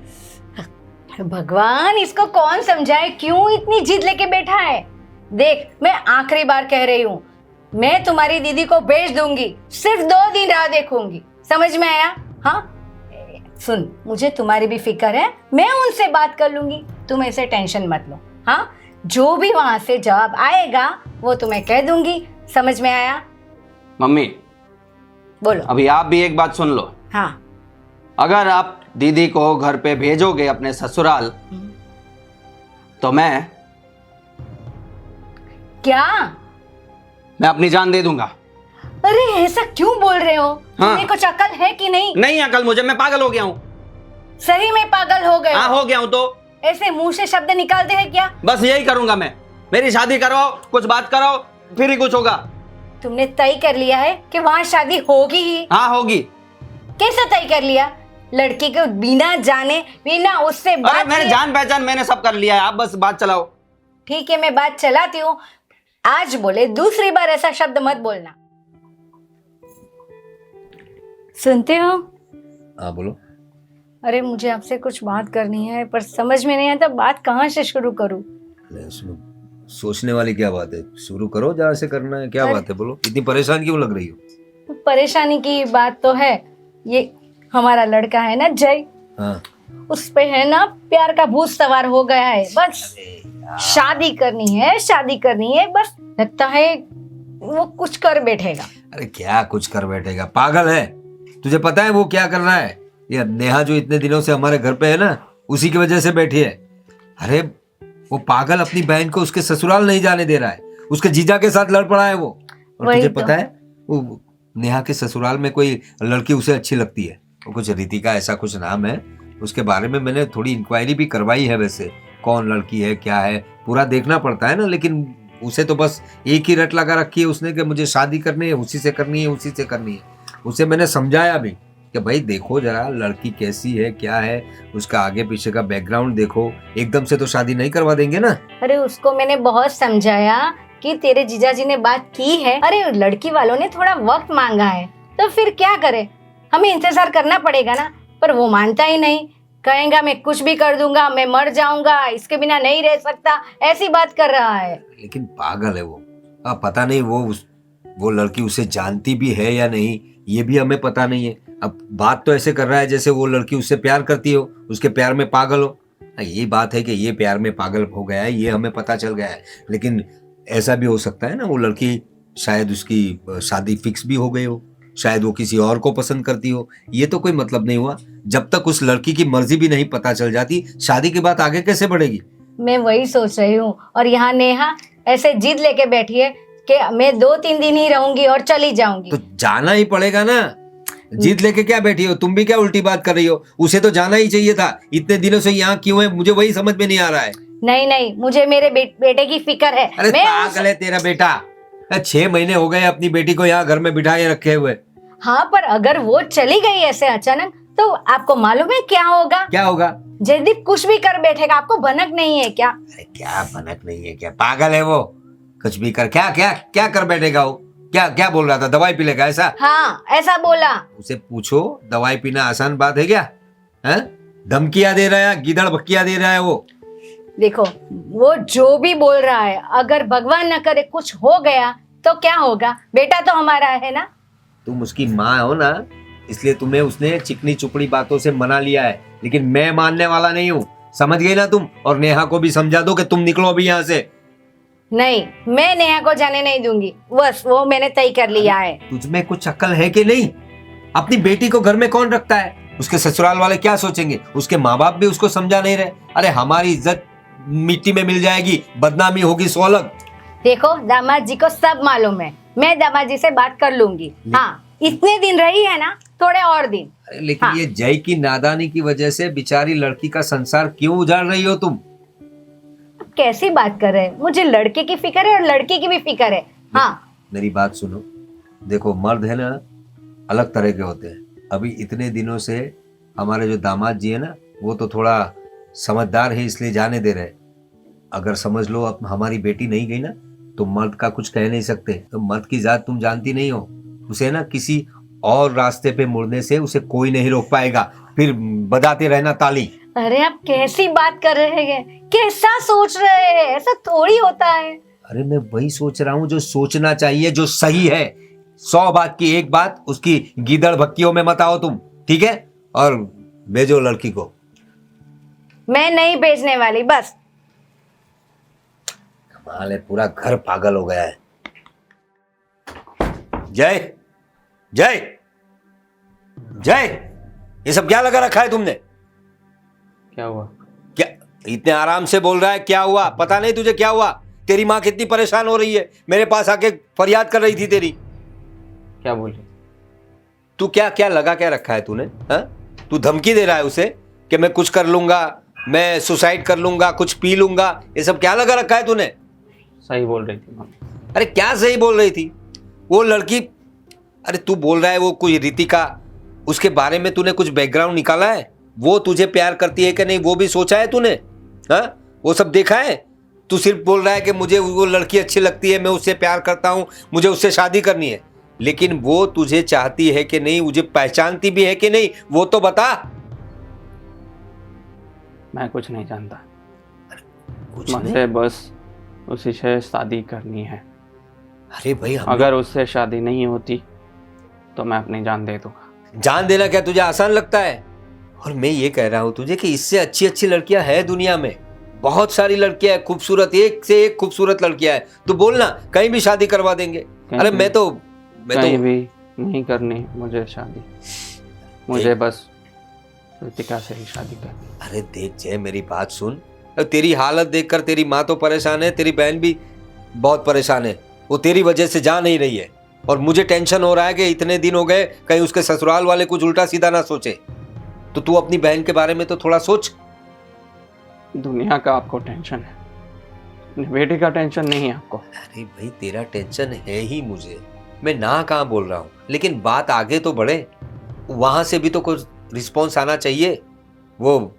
भगवान, इसको कौन समझाए, क्यों इतनी जिद लेके बैठा है? देख, मैं आखिरी बार कह रही हूँ, मैं तुम्हारी दीदी को भेज दूंगी, सिर्फ 2 दिन राह देखूंगी, समझ में आया? हाँ, सुन, मुझे तुम्हारी भी फिक्र है, मैं उनसे बात कर लूंगी, तुम ऐसे टेंशन मत लो। हाँ, जो भी वहां से जवाब आएगा वो तुम्हें कह दूंगी, समझ में आया? मम्मी बोलो। अभी आप भी एक बात सुन लो। हाँ, अगर आप दीदी को घर पे भेजोगे अपने ससुराल, तो मैं क्या? अपनी जान दे दूंगा। अरे ऐसा क्यों बोल रहे हो? हाँ। तुम्हें कुछ अकल है कि नहीं? नहीं अकल मुझे, मैं पागल हो गया हूँ। सही में पागल हो गए हाँ हो? हो गया हूँ तो ऐसे मुंह से शब्द निकालते हैं क्या? बस यही करूंगा मैं। मेरी शादी कराओ, कुछ बात कराओ, फिर ही कुछ होगा। तुमने तय कर लिया है कि वहाँ शादी होगी ही? हाँ होगी। कैसा तय कर लिया? लड़की को बिना जाने, बिना उससे अरे बात मेरे किए? जान पहचान मैंने सब कर लिया है, आप बस बात चलाओ। ठीक है, मैं बात चलाती हूँ। आज बोले, दूसरी बार ऐसा शब्द मत बोलना। सुनते हो? हाँ बोलो। अरे मुझे आपसे कुछ बात करनी है, पर समझ में नहीं आता बात कहाँ से शुरू करूँ। अरे इसमें सोचने वाली क्या बात है, शुरू करो जहाँ से करना है। क्या अरे- बात है बोलो, इतनी परेशान क्यों लग रही हो? परेशानी की बात तो है, ये हमारा लड़का है ना जय, हाँ उस पे है ना प्यार का भूत सवार हो गया है। बस शादी करनी है, शादी करनी है, बस लगता है वो कुछ कर बैठेगा। अरे क्या कुछ कर बैठेगा, पागल है। तुझे पता है वो क्या कर रहा है? ये नेहा जो इतने दिनों से हमारे घर पे है ना, उसी की वजह से बैठी है। अरे वो पागल अपनी बहन को उसके ससुराल नहीं जाने दे रहा है, उसके जीजा के साथ लड़ पड़ा है वो। और वही तुझे तो। पता है वो नेहा के ससुराल में कोई लड़की उसे अच्छी लगती है, वो कुछ रितिका ऐसा कुछ नाम है। उसके बारे में मैंने थोड़ी इंक्वायरी भी करवाई है, वैसे कौन लड़की है क्या है पूरा देखना पड़ता है ना। लेकिन उसे तो बस एक ही रट लगा रखी है उसने कि मुझे शादी करनी है, उसी से करनी है, उसी से करनी है। उसे मैंने समझाया भी कि भाई देखो जरा लड़की कैसी है क्या है, उसका आगे पीछे का बैकग्राउंड देखो, एकदम से तो शादी नहीं करवा देंगे ना। अरे उसको मैंने बहुत समझाया कि तेरे जीजाजी ने बात की है, अरे लड़की वालों ने थोड़ा वक्त मांगा है, तो फिर क्या करे, हमें इंतजार करना पड़ेगा ना। पर वो मानता ही नहीं, कहेगा मैं कुछ भी कर दूंगा, मैं मर जाऊंगा, इसके बिना नहीं रह सकता, ऐसी बात कर रहा है। लेकिन पागल है वो। अब पता नहीं वो लड़की उसे जानती भी है या नहीं, ये भी हमें पता नहीं है। अब बात तो ऐसे कर रहा है जैसे वो लड़की उससे प्यार करती हो, उसके प्यार में पागल हो। ये बात है कि ये प्यार में पागल हो गया है, ये हमें पता चल गया है। लेकिन ऐसा भी हो सकता है ना वो लड़की शायद उसकी शादी फिक्स भी हो गई हो, शायद वो किसी और को पसंद करती हो। ये तो कोई मतलब नहीं हुआ। जब तक उस लड़की की मर्जी भी नहीं पता चल जाती, शादी की बात आगे कैसे बढ़ेगी? मैं वही सोच रही हूँ। और यहाँ नेहा ऐसे जिद लेके बैठी है कि मैं 2-3 दिन ही रहूंगी और चली जाऊंगी। तो जाना ही पड़ेगा ना। जीत लेके क्या बैठी हो तुम भी, क्या उल्टी बात कर रही हो? उसे तो जाना ही चाहिए था। इतने दिनों से यहाँ क्यों है मुझे वही समझ में नहीं आ रहा है। नहीं नहीं, मुझे मेरे बेटे की फिक्र है। अरे मैं पागल है तेरा बेटा। 6 महीने हो गए अपनी बेटी को यहाँ घर में बिठाए रखे हुए। हाँ, पर अगर वो चली गई ऐसे अचानक तो आपको मालूम है क्या होगा? क्या होगा? जयदीप कुछ भी कर बैठेगा, आपको भनक नहीं है क्या? अरे क्या भनक नहीं है क्या, पागल है वो। कुछ भी कर, क्या क्या क्या कर बैठेगा वो? क्या क्या बोल रहा था, दवाई पी लेगा ऐसा? हाँ ऐसा बोला। उसे पूछो दवाई पीना आसान बात है क्या? हैं? धमकियां दे रहा है, गिदड़ भक्कियां दे रहा है वो। देखो वो जो भी बोल रहा है, अगर भगवान न करे कुछ हो गया तो क्या होगा? बेटा तो हमारा है ना। तुम उसकी माँ हो ना, इसलिए तुम्हें उसने चिकनी चुपड़ी बातों से मना लिया है। लेकिन मैं मानने वाला नहीं हूँ, समझ गई ना तुम? और नेहा को भी समझा दो कि तुम निकलो अभी यहाँ से। नहीं, मैं नेहा को जाने नहीं दूंगी, बस वो मैंने तय कर लिया है। तुझमें कुछ अक्ल है कि नहीं? अपनी बेटी को घर में कौन रखता है? उसके ससुराल वाले क्या सोचेंगे? उसके माँ बाप भी उसको समझा नहीं रहे। अरे हमारी इज्जत मिट्टी में मिल जाएगी, बदनामी होगी सोलग। देखो दामाद जी को सब मालूम है, मैं दामाद जी से बात कर लूंगी। हाँ इतने दिन रही है ना, थोड़े और दिन। अरे लेकिन हाँ। ये जय की नादानी की वजह से बेचारी लड़की का संसार क्यों उजाड़ रही हो तुम? कैसी बात कर रहे हैं? मुझे लड़के की फिक्र है और लड़की की भी फिक्र है। हाँ मेरी बात सुनो, देखो मर्द है ना अलग तरह के होते हैं। अभी इतने दिनों से हमारे जो दामाद जी है ना, वो तो थोड़ा समझदार है इसलिए जाने दे रहे। अगर समझ लो अब हमारी बेटी नहीं गई ना, तो मर्द का कुछ कह नहीं सकते। तो मर्द की जात तुम जानती नहीं हो, उसे ना किसी और रास्ते पे मुड़ने से उसे कोई नहीं रोक पाएगा। फिर बजाते रहना ताली। अरे आप कैसी बात कर रहे हैं, कैसा सोच रहे हैं? ऐसा थोड़ी होता है। अरे मैं वही सोच रहा हूँ जो सोचना चाहिए, जो सही है। 100 बात की एक बात, उसकी गीदड़ भक्कियों में मत आओ तुम, ठीक है? और भेजो लड़की को। मैं नहीं भेजने वाली, बस। कमाल है, पूरा घर पागल हो गया है। जय जय जय, ये सब क्या लगा रखा है तुमने? क्या हुआ? क्या इतने आराम से बोल रहा है? क्या हुआ? पता नहीं तुझे क्या हुआ? तेरी माँ कितनी परेशान हो रही है, मेरे पास आके फरियाद कर रही थी तेरी। क्या बोली? तू क्या क्या लगा क्या रखा है तूने? हाँ, तू धमकी दे रहा है उसे कि मैं कुछ कर लूंगा, मैं सुसाइड कर लूंगा, कुछ पी लूंगा, ये सब क्या लगा रखा है तूने? सही बोल रही थी मम्मी। अरे क्या सही बोल रही थी वो लड़की? अरे तू बोल रहा है वो कोई रितिका, उसके बारे में तूने कुछ बैकग्राउंड निकाला है? वो तुझे प्यार करती है कि नहीं वो भी सोचा है तूने? हाँ, वो सब देखा है? तू सिर्फ बोल रहा है कि मुझे वो लड़की अच्छी लगती है, मैं उससे प्यार करता हूं, मुझे उससे शादी करनी है, लेकिन वो तुझे चाहती है कि नहीं, मुझे पहचानती भी है कि नहीं, वो तो बता। मैं कुछ नहीं जानता, कुछ नहीं? मुझे बस उसी से शादी करनी है। अरे भाई अगर उससे शादी नहीं होती तो मैं अपनी जान दे दूंगा। जान देना क्या तुझे आसान लगता है? और मैं ये कह रहा हूं तुझे कि इससे अच्छी अच्छी लड़कियां हैं दुनिया में, बहुत सारी लड़कियां हैं खूबसूरत, एक से एक खूबसूरत लड़कियां हैं। तू बोलना कहीं भी शादी करवा देंगे। अरे मैं तो कहीं भी नहीं करनी मुझे शादी, मुझे बस रितिका से ही शादी करनी। अरे देख जय, मेरी बात सुन, तेरी हालत देखकर तेरी माँ तो परेशान है, तेरी बहन भी बहुत परेशान है, वो तेरी वजह से जा नहीं रही है, और मुझे टेंशन हो रहा है कि इतने दिन हो गए कहीं उसके ससुराल वाले कुछ उल्टा सीधा ना सोचे। तो तू अपनी बहन के बारे में तो थोड़ा सोच। दुनिया का आपको टेंशन है, अपनी बेटी का टेंशन नहीं है आपको। अरे भाई तेरा टेंशन है ही मुझे, मैं ना कहाँ बोल रहा हूँ, लेकिन बात आगे तो बढ़े, वहां से भी तो कुछ रिस्पॉन्स आना चाहिए। वो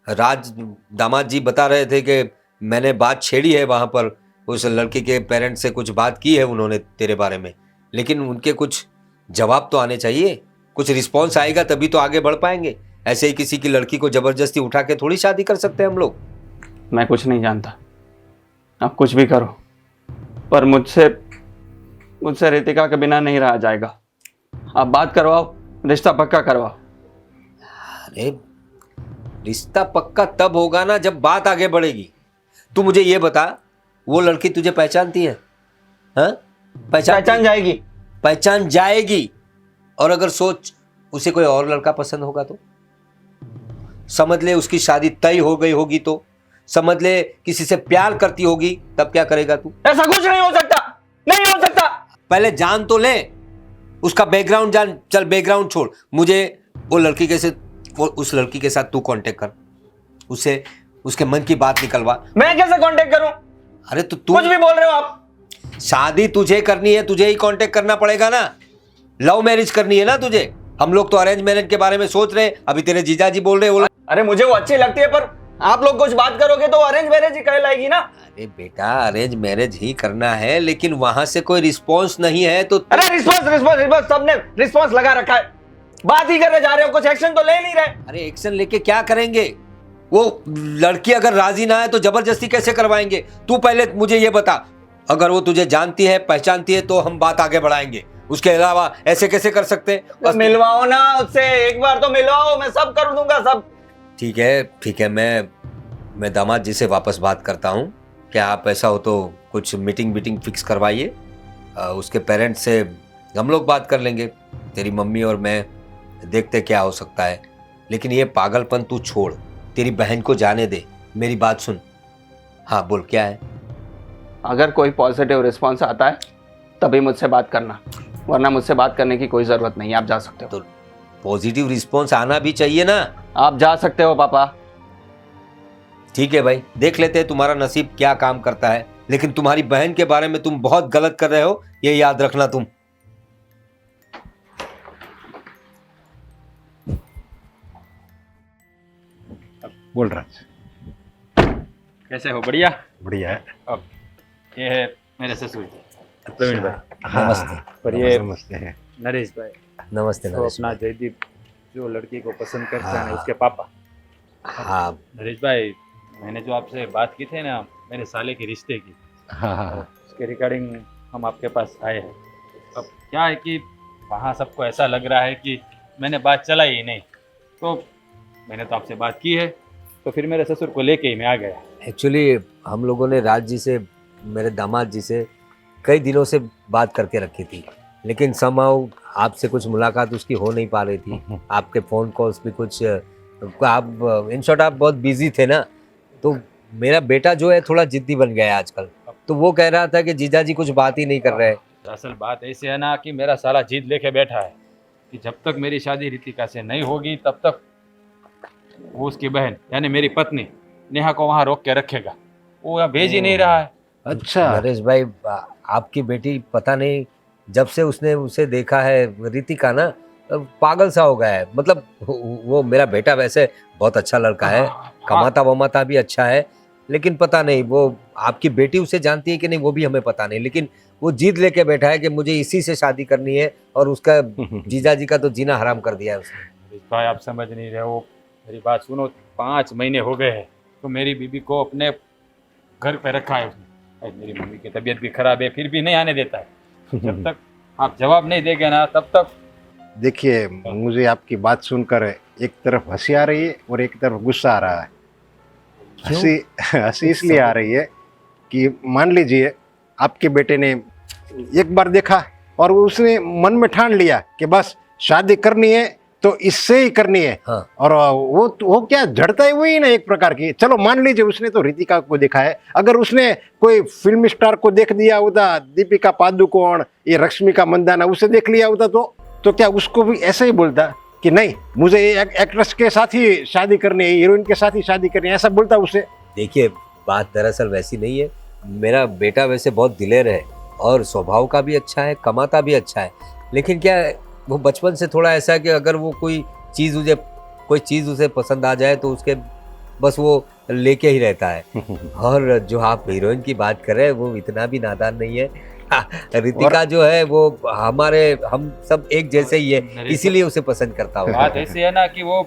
राज दामाद जी बता रहे थे कि मैंने बात छेड़ी है वहां पर, उस लड़की के पेरेंट्स से कुछ बात की है उन्होंने तेरे बारे में, लेकिन उनके कुछ जवाब तो आने चाहिए, कुछ रिस्पॉन्स आएगा तभी तो आगे बढ़ पाएंगे। ऐसे ही किसी की लड़की को जबरदस्ती उठा के थोड़ी शादी कर सकते हैं हम लोग। मैं कुछ नहीं जानता, आप कुछ भी करो, पर मुझसे रितिका के बिना नहीं रहा जाएगा। आप बात करवाओ, रिश्ता पक्का करवाओ। अरे रिश्ता पक्का तब होगा ना जब बात आगे बढ़ेगी। तू मुझे ये बता, वो लड़की तुझे पहचानती है? हाँ, पहचान जाएगी। पहचान जाएगी, और अगर सोच उसे कोई और लड़का पसंद होगा तो समझ ले, उसकी शादी तय हो गई होगी तो समझ ले, किसी से प्यार करती होगी तब क्या करेगा तू? ऐसा कुछ नहीं हो सकता, नहीं हो सकता। पहले जान तो ले उसका बैकग्राउंड, जान। चल बैकग्राउंड छोड़, मुझे वो लड़की कैसे, वो उस लड़की के साथ तू कांटेक्ट कर, उसे उसके मन की बात निकलवा। मैं कैसे कांटेक्ट करूं? अरे तो तू कुछ भी बोल रहे हो आप। शादी तुझे करनी है, तुझे ही कांटेक्ट करना पड़ेगा ना। लव मैरिज करनी है ना तुझे, हम लोग तो अरेंज मैरिज के बारे में सोच रहे हैं, अभी तेरे जीजा जी बोल रहे हैं। अरे मुझे वो अच्छी लगती है, पर आप लोग कुछ बात करोगे तो अरेंज मैरिज ही कहलाएगी ना। अरे बेटा अरेंज मैरिज ही करना है, लेकिन वहां से कोई रिस्पॉन्स नहीं है तो अरे रिस्पॉन्स सबने रिस्पॉन्स लगा रखा है, बात ही करने जा रहे हो, कुछ एक्शन तो ले नहीं रहे। अरे एक्शन लेके क्या करेंगे? वो लड़की अगर राजी ना है तो जबरदस्ती कैसे करवाएंगे? तू पहले मुझे ये बता, अगर वो तुझे जानती है पहचानती है तो हम बात आगे बढ़ाएंगे, उसके अलावा ऐसे कैसे कर सकते हैं? तो मिलवाओ ना उससे, एक बार तो मिलवाओ, मैं सब कर दूंगा सब। ठीक है, मैं दामाद जी से वापस बात करता हूँ। क्या आप ऐसा हो तो कुछ मीटिंग फिक्स करवाइए, उसके पेरेंट्स से हम लोग बात कर लेंगे, तेरी मम्मी और मैं, देखते क्या हो सकता है। लेकिन ये पागलपन तू छोड़, तेरी बहन को जाने दे, मेरी बात सुन। हाँ बोल, क्या है? अगर कोई पॉजिटिव रिस्पॉन्स आता है तभी मुझसे बात करना, वरना मुझसे बात करने की कोई जरूरत नहीं है। आप जा सकते हो। तो पॉजिटिव रिस्पॉन्स आना भी चाहिए ना। आप जा सकते हो पापा। ठीक है भाई, देख लेते हैं तुम्हारा नसीब क्या काम करता है, लेकिन तुम्हारी बहन के बारे में तुम बहुत गलत कर रहे हो, ये याद रखना तुम। बोल राज, कैसे हो? बढ़िया बढ़िया है। अब ये है मेरे ससुर जी प्रवीण भाई। नमस्ते। पर ये नमस्ते हैं। नरेश भाई, नमस्ते तो नरेश अपना भाई। जयदीप जो लड़की को पसंद करते हैं उसके पापा। हाँ नरेश भाई, मैंने जो आपसे बात की थी ना मेरे साले के रिश्ते की, हाँ हाँ उसके रिगार्डिंग हम आपके पास आए हैं। अब क्या है कि वहाँ सबको ऐसा लग रहा है कि मैंने बात चलाई ही नहीं, तो मैंने तो आपसे बात की है, तो फिर मेरे ससुर को लेके ही मैं आ गया। एक्चुअली हम लोगों ने राज जी से, मेरे दामाद जी से कई दिनों से बात करके रखी थी, लेकिन समहाउ आपसे कुछ मुलाकात उसकी हो नहीं पा रही थी। आपके फ़ोन कॉल्स भी कुछ, आप इन शॉर्ट आप बहुत बिजी थे ना। तो मेरा बेटा जो है थोड़ा जिद्दी बन गया है आजकल, तो वो कह रहा था कि जीजा जी कुछ बात ही नहीं कर रहे हैं, दरअसल बात ऐसी है ना कि मेरा साला जीत लेके बैठा है कि जब तक मेरी शादी रितिका से नहीं होगी तब तक वो उसकी बहन यानी मेरी पत्नी नेहा को वहां रोक के रखेगा। वो यहाँ भेज ही नहीं रहा है। अच्छा नरेश भाई, आपकी बेटी पता नहीं जब से उसने उसे देखा है रितिका ना, पागल सा हो गया है। मतलब वो मेरा बेटा वैसे बहुत अच्छा लड़का है, कमाता वमाता भी अच्छा है, लेकिन पता नहीं वो आपकी बेटी उसे जानती है कि नहीं वो भी हमें पता नहीं, लेकिन वो जीत लेके बैठा है कि मुझे इसी से शादी करनी है और उसका जीजा जी का तो जीना हराम कर दिया है उसने। नरेश भाई आप समझ नहीं रहे हो, मेरी बात सुनो। 5 महीने हो गए हैं तो मेरी बीबी को अपने घर पे रखा है उसने। मेरी मम्मी की तबीयत भी खराब है फिर भी नहीं आने देता है। जब तक आप जवाब नहीं देंगे ना तब तक। देखिए, मुझे आपकी बात सुनकर एक तरफ हंसी आ रही है और एक तरफ गुस्सा आ रहा है। हंसी इसलिए आ रही है कि मान लीजिए आपके बेटे ने एक बार देखा और उसने मन में ठान लिया कि बस शादी करनी है तो इससे ही करनी है। हाँ। और वो क्या जड़ता है वही ना एक प्रकार की। चलो मान लीजिए उसने तो रितिका को देखा है, अगर उसने कोई फिल्म स्टार को देख दिया होता, दीपिका पादुकोण, ये रश्मिका मंदाना, उसे देख लिया होता तो क्या उसको भी ऐसे ही बोलता कि नहीं मुझे एक्ट्रेस के साथ ही शादी करनी है, हीरोइन के साथ ही शादी करनी है, ऐसा बोलता उसे? देखिए बात दरअसल वैसी नहीं है। मेरा बेटा वैसे बहुत दिलेर है और स्वभाव का भी अच्छा है, कमाता भी अच्छा है, लेकिन क्या वो बचपन से थोड़ा ऐसा है कि अगर वो कोई चीज़ उसे पसंद आ जाए तो उसके बस वो लेके ही रहता है। और जो आप हीरोइन की बात कर रहे हैं वो इतना भी नादान नहीं है। रितिका जो है वो हम सब एक जैसे ही है, इसीलिए उसे पसंद करता हूँ। बात ऐसी है ना कि वो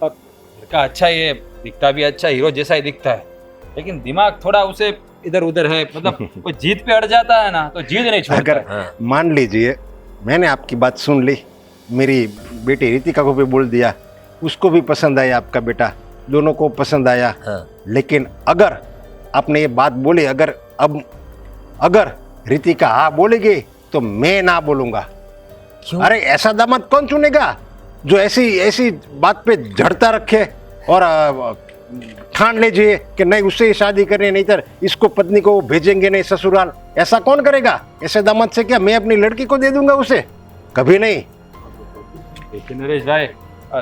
लड़का अच्छा ही है, दिखता भी अच्छा हीरो जैसा ही दिखता है, लेकिन दिमाग थोड़ा उसे इधर उधर है। मतलब वो जीत पे अड़ जाता है ना तो जीत नहीं छोड़ता अगर है। मान लीजिए मैंने आपकी बात सुन ली, मेरी बेटी रितिका को भी बोल दिया, उसको भी पसंद आया, आपका बेटा, दोनों को पसंद आया। हाँ। लेकिन अगर आपने ये बात बोली, अगर रितिका हाँ बोलेगी तो मैं ना बोलूंगा। क्यों? अरे ऐसा दामाद कौन चुनेगा जो ऐसी बात पे झड़ता रखे और ठान लीजिए कि नहीं उससे ही शादी करनी, नहीं तो इसको पत्नी को भेजेंगे नहीं ससुराल। ऐसा कौन करेगा? ऐसे दामाद से क्या मैं अपनी लड़की को दे दूंगा उसे? कभी नहीं। लेकिन नरेश भाई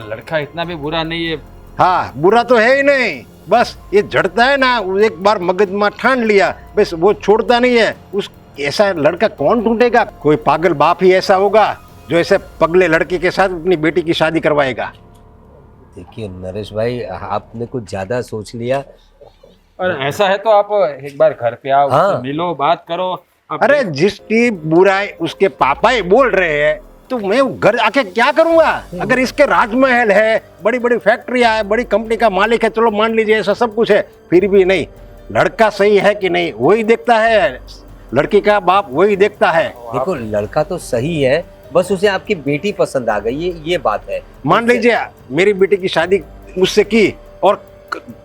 लड़का इतना भी बुरा नहीं है। हाँ, बुरा तो है ही नहीं, बस ये झड़ता है ना, एक बार मगज में ठान लिया बस वो छोड़ता नहीं है। उस ऐसा लड़का कौन ढूंढेगा? कोई पागल बाप ही ऐसा होगा जो ऐसे पगले लड़के के साथ अपनी बेटी की शादी करवाएगा। देखिए नरेश भाई, आपने कुछ ज्यादा सोच लिया। और ऐसा है तो आप एक बार घर पे आओ, हाँ। उससे मिलो, बात करो। अरे जिसकी बुराई उसके पापा ही बोल रहे हैं तो मैं घर आके क्या करूंगा? अगर इसके राजमहल है, बड़ी बड़ी फैक्ट्रियां है, बड़ी कंपनी का मालिक है, चलो मान लीजिए ऐसा सब कुछ है, फिर भी नहीं, लड़का सही है कि नहीं वही देखता है, लड़की का बाप वही देखता है। देखो लड़का तो सही है, बस उसे आपकी बेटी पसंद आ गई, ये बात है। मान लीजिए मेरी बेटी की शादी मुझसे की और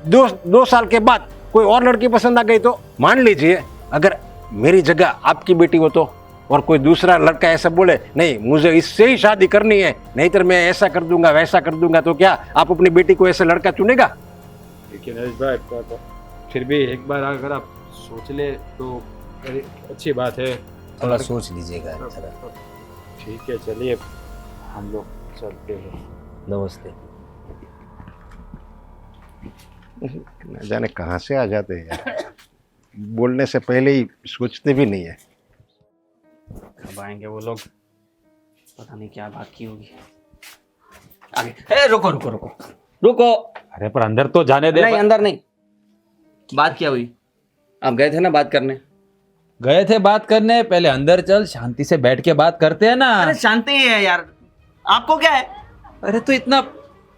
2 साल के बाद कोई और लड़की पसंद आ गई तो मान लीजिए अगर मेरी जगह आपकी बेटी हो तो, और कोई दूसरा लड़का ऐसा बोले नहीं मुझे इससे ही शादी करनी है, नहीं तो मैं ऐसा कर दूंगा वैसा कर दूंगा, तो क्या आप अपनी बेटी को ऐसा लड़का चुनेगा? लेकिन नरेश भाई फिर भी एक बार अगर आप सोच ले तो अच्छी बात है। थोड़ा सोच लीजिएगा जरा। ठीक है चलिए हम लोग चलते हैं। नमस्ते। न जाने कहाँ से आ जाते हैं यार, बोलने से पहले ही सोचते भी नहीं है। कब आएंगे वो लोग, पता नहीं क्या बात की होगी। आगे ए, रुको रुको रुको रुको। अरे पर अंदर तो जाने दे। नहीं अंदर नहीं। बात क्या हुई? आप गए थे ना बात करने? गए थे बात करने, पहले अंदर चल, शांति से बैठ के बात करते हैं ना। अरे शांति ही है यार, आपको क्या है? अरे तो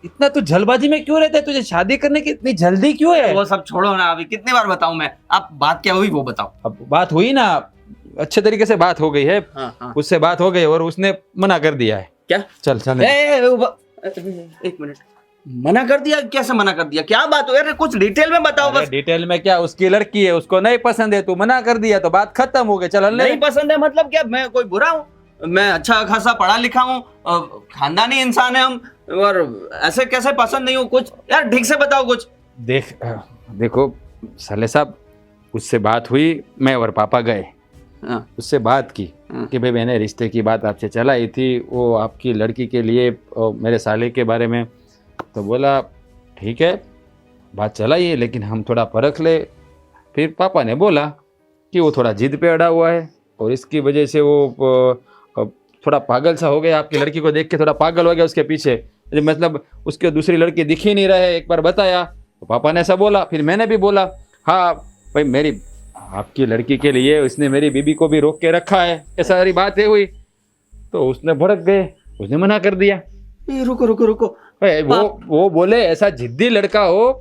इतना तू जल्दबाजी में क्यों रहता है? तुझे शादी करने की इतनी जल्दी क्यों है? वो सब छोड़ो ना, अभी कितनी बार बताऊं मैं? आप बात क्या हुई वो बताओ। अब बात हुई ना, अच्छे तरीके से बात हो गई है। हाँ, हाँ। उससे बात हो गई और उसने मना कर दिया है। क्या? चल चल। एक मिनट, मना कर दिया? कैसे मना कर दिया? क्या बात हो यार, कुछ डिटेल में बताओ बस। डिटेल में क्या, उसकी लड़की है, उसको नहीं पसंद है, तू मना कर दिया तो बात खत्म हो गई। चल नहीं पसंद है मतलब क्या? मैं कोई बुरा हूँ? मैं अच्छा खासा पढ़ा लिखा हूँ, खानदानी इंसान है हम, और ऐसे कैसे पसंद नहीं हूँ? कुछ यार ठीक से बताओ कुछ। देखो साले साहब, उससे बात हुई, मैं और पापा गए, हाँ। उससे बात की कि भाई मैंने रिश्ते की बात आपसे चलाई थी, वो आपकी लड़की के लिए मेरे साले के बारे में। तो बोला ठीक है बात चलाइए, लेकिन हम थोड़ा परख ले। फिर पापा ने बोला कि वो थोड़ा जिद पे अड़ा हुआ है और इसकी वजह से वो थोड़ा पागल सा हो गया, आपकी लड़की को देख के थोड़ा पागल हो गया उसके पीछे। मतलब उसके दूसरी लड़की दिख ही नहीं रहे। एक बार बताया तो पापा ने ऐसा बोला, फिर मैंने भी बोला हाँ भाई मेरी आपकी लड़की के लिए उसने मेरी बीबी को भी रोक के रखा है, ऐसा सारी बात है हुई। तो उसने भड़क गए, उसने मना कर दिया। ये रुको रुको रुको, भाई वो बोले ऐसा जिद्दी लड़का हो,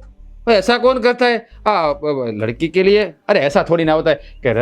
भाई ऐसा कौन करता है लड़की के लिए? अरे ऐसा थोड़ी ना होता है कि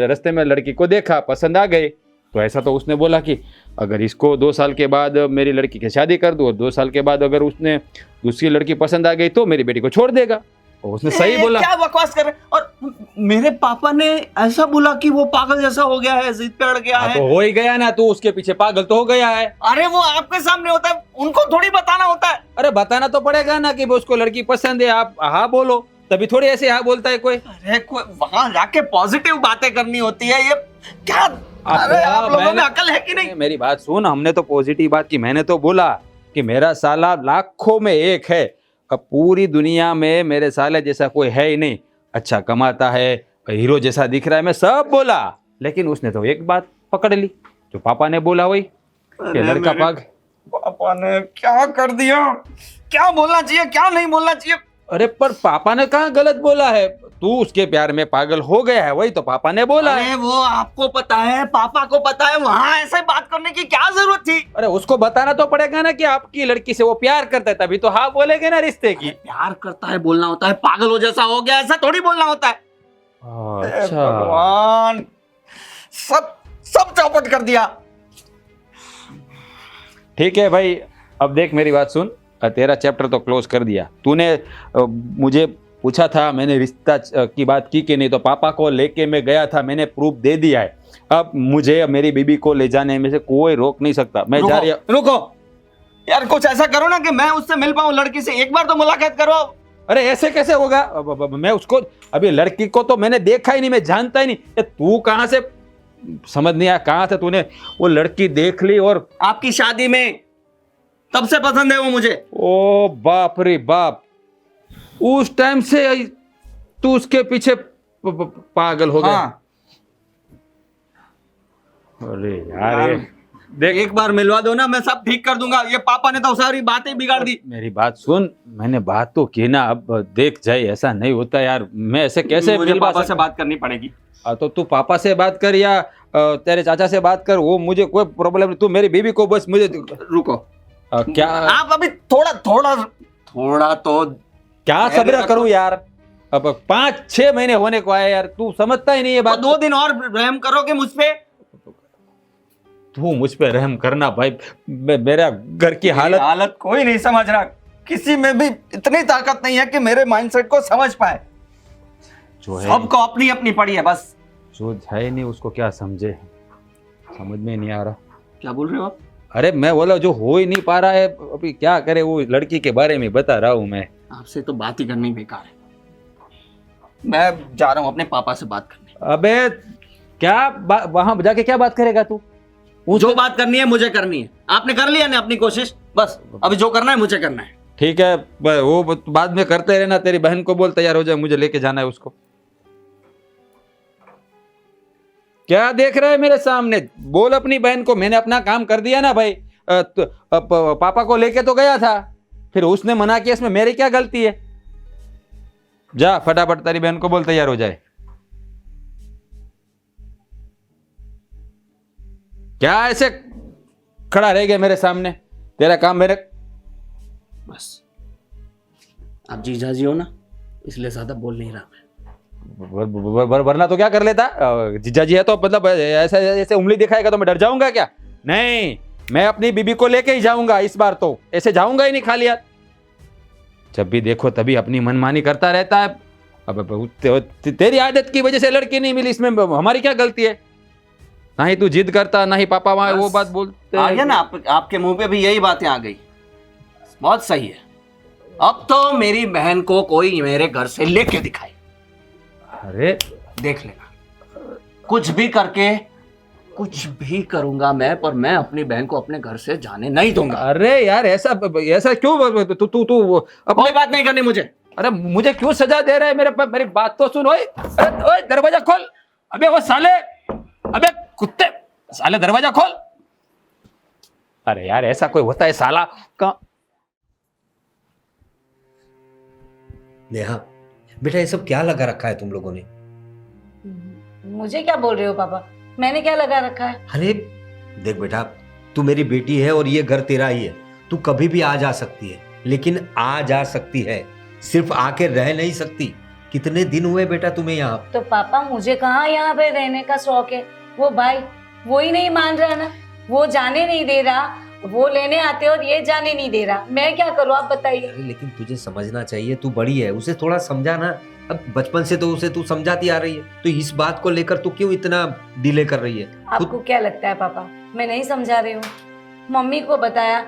रास्ते में लड़की को देखा पसंद आ गई तो ऐसा। तो उसने बोला कि अगर इसको 2 साल के बाद मेरी लड़की की शादी कर दूँ और 2 साल के बाद अगर उसने दूसरी लड़की पसंद आ गई तो मेरी बेटी को छोड़ देगा। और उसने सही बोला। क्या बकवास कर रहे हैं? और मेरे पापा ने ऐसा बोला कि वो पागल जैसा हो गया है, जिद पे अड़ गया है। तो हो ही गया ना, तू उसके पीछे पागल तो हो गया है। अरे वो आपके सामने होता है, उनको थोड़ी बताना होता है। अरे बताना तो पड़ेगा ना कि उसको लड़की पसंद है, आप हाँ बोलो, तभी थोड़ी ऐसे हाँ बोलता है कोई। अरे कोई वहां जाके पॉजिटिव बातें करनी होती है, ये क्या? अरे आप लोगों में अकल है कि नहीं? मेरी बात सुन, हमने तो पॉजिटिव बात की। मैंने तो बोला कि मेरा साला लाखों में एक है, अब पूरी दुनिया में मेरे साले जैसा कोई है ही नहीं, अच्छा कमाता है, हीरो जैसा दिख रहा है, मैं सब बोला। लेकिन उसने तो एक बात पकड़ ली जो पापा ने बोला वही कि लड़का पाग। पापा ने क्या कर दिया? क्या बोलना चाहिए क्या नहीं बोलना चाहिए? अरे पर पापा ने कहाँ गलत बोला है? तू उसके प्यार में पागल हो गया है, वही तो पापा ने बोला है। अरे वो आपको पता है, पापा को पता है, वहां ऐसे बात करने की क्या जरूरत थी? अरे उसको बताना तो पड़ेगा ना कि आपकी लड़की से वो प्यार करता है, तभी तो हाँ बोलेगे ना रिश्ते की। प्यार करता है बोलना होता है, पागल हो जैसा हो गया ऐसा थोड़ी बोलना होता है। अच्छा भगवान, सब चौपट कर दिया। ठीक है भाई, अब देख मेरी बात सुन, तेरा चैप्टर तो क्लोज कर दिया तूने। मुझे पूछा था, मैंने रिश्ता की बात की कि नहीं, तो पापा को लेके मैं गया था, मैंने प्रूफ दे दिया है। अब मुझे मेरी बीबी को ले जाने में से कोई रोक नहीं सकता। मैं जा रही। रुको यार, कुछ ऐसा करो ना कि मैं उससे मिल पाऊं, लड़की से एक बार तो मुलाकात करो। अरे ऐसे कैसे होगा? अब मैं उसको, अभी लड़की को तो मैंने देखा ही नहीं, मैं जानता ही नहीं। तू कहाँ से, समझ नहीं आया कहाँ से तूने वो लड़की देख ली? और आपकी शादी में तब से पसंद है वो मुझे। ओ बाप रे बाप, उस टाइम से तू उसके पीछे पागल हो गया। हाँ। अरे यार देख, एक बार मिलवा दो ना, मैं सब ठीक कर दूंगा। ये पापा ने तो सारी बातें बिगाड़ दी। मेरी बात सुन, मैंने बात तो की ना, अब देख जाए, ऐसा नहीं होता यार। मैं ऐसे कैसे मुझे पापा से बात करनी पड़ेगी। तो तू पापा से बात कर या तेरे चाचा से बात कर, वो मुझे कोई प्रॉब्लम नहीं। तू मेरी बीबी को बस मुझे रुको। क्या आप अभी थोड़ा तो क्या सब्र करूं यार? अब 5-6 महीने होने को आए यार, तू समझता ही नहीं है बात। 2 दिन और रहम करोगे मुझ पे? तू मुझ पे रहम करना भाई, मेरा घर की हालत कोई नहीं समझ रहा। किसी में भी इतनी ताकत नहीं है कि मेरे माइंडसेट को समझ पाए। जो है सबको अपनी अपनी पड़ी है बस। जो है नहीं उसको क्या समझे, समझ में नहीं आ रहा। क्या बोल रहे हो आप? अरे मैं बोला जो हो ही नहीं पा रहा है, अभी क्या करे? वो लड़की के बारे में बता रहा हूँ मैं। आपसे तो बात ही करनी बेकार है। मैं जा रहा हूँ अपने पापा से बात करने। अबे क्या वहां जाके क्या बात करेगा तू? जो बात करनी है मुझे करनी है। आपने कर लिया ना अपनी कोशिश, बस अभी जो करना है मुझे करना है। ठीक है, वो बाद में करते रहना। तेरी बहन को बोल तैयार हो जाए, मुझे लेके जाना है उसको। क्या देख रहा है मेरे सामने? बोल अपनी बहन को, मैंने अपना काम कर दिया ना भाई। पापा को लेके तो गया था, फिर उसने मना किया, इसमें मेरी क्या गलती है? जा फटाफट तेरी बहन को बोल तैयार हो जाए। क्या ऐसे खड़ा रह गया मेरे सामने? तेरा काम मेरे। बस आप जीजा जी हो ना, इसलिए ज्यादा बोल नहीं रहा मैं। वरना तो क्या कर लेता? जीजा जी है तो मतलब ऐसे ऐसे उंगली दिखाएगा तो मैं डर जाऊंगा क्या? नहीं, मैं अपनी बीबी को लेके ही जाऊंगा इस बार तो, ऐसे जाऊंगा ही नहीं खाली हाथ। जब भी देखो तभी अपनी मनमानी करता रहता है। अब तेरी आदत की वजह से लड़की नहीं मिली, इसमें हमारी क्या गलती है? ना ही तू जिद करता, ना ही पापा वहां वो बात बोलते। आ गया ना आपके मुंह पे भी यही बातें आ गई। बहुत सही है। अब तो मेरी बहन को कोई मेरे घर से लेके दिखाए, अरे देख लेना। कुछ भी करके कुछ भी करूंगा मैं, पर मैं अपनी बहन को अपने घर से जाने नहीं दूंगा। अरे यार ऐसा ऐसा क्यों? तू तू तू कोई बात नहीं करनी मुझे। अरे मुझे क्यों सजा दे रहा है? मेरी बात तो सुन। ओए अरे ओए दरवाजा खोल। अबे वो साले, अबे कुत्ते, साले दरवाजा खोल। अरे यार ऐसा कोई होता है साला का? नेहा बेटा, ये सब क्या लगा रखा है तुम लोगों ने? मुझे क्या बोल रहे हो पापा? मैंने क्या लगा रखा है? अरे देख बेटा, तू मेरी बेटी है और ये घर तेरा ही है। तू कभी भी आ जा सकती है, लेकिन आ जा सकती है, सिर्फ आके रह नहीं सकती। कितने दिन हुए बेटा तुम्हें यहाँ? तो पापा मुझे कहाँ यहाँ पे रहने का शौक है? वो भाई वो ही नहीं मान रहा ना, वो जाने नहीं दे रहा, वो लेने आते और ये जाने नहीं दे रहा। मैं क्या करूँ आप बताइए? अरे लेकिन तुझे समझना चाहिए, तू बड़ी है, उसे थोड़ा समझा ना। अब बचपन से तो उसे तू समझाती आ रही है, तो इस बात को लेकर तू क्यों इतना डिले कर रही है? आपको क्या लगता है पापा मैं नहीं समझा रही हूँ? मम्मी को बताया,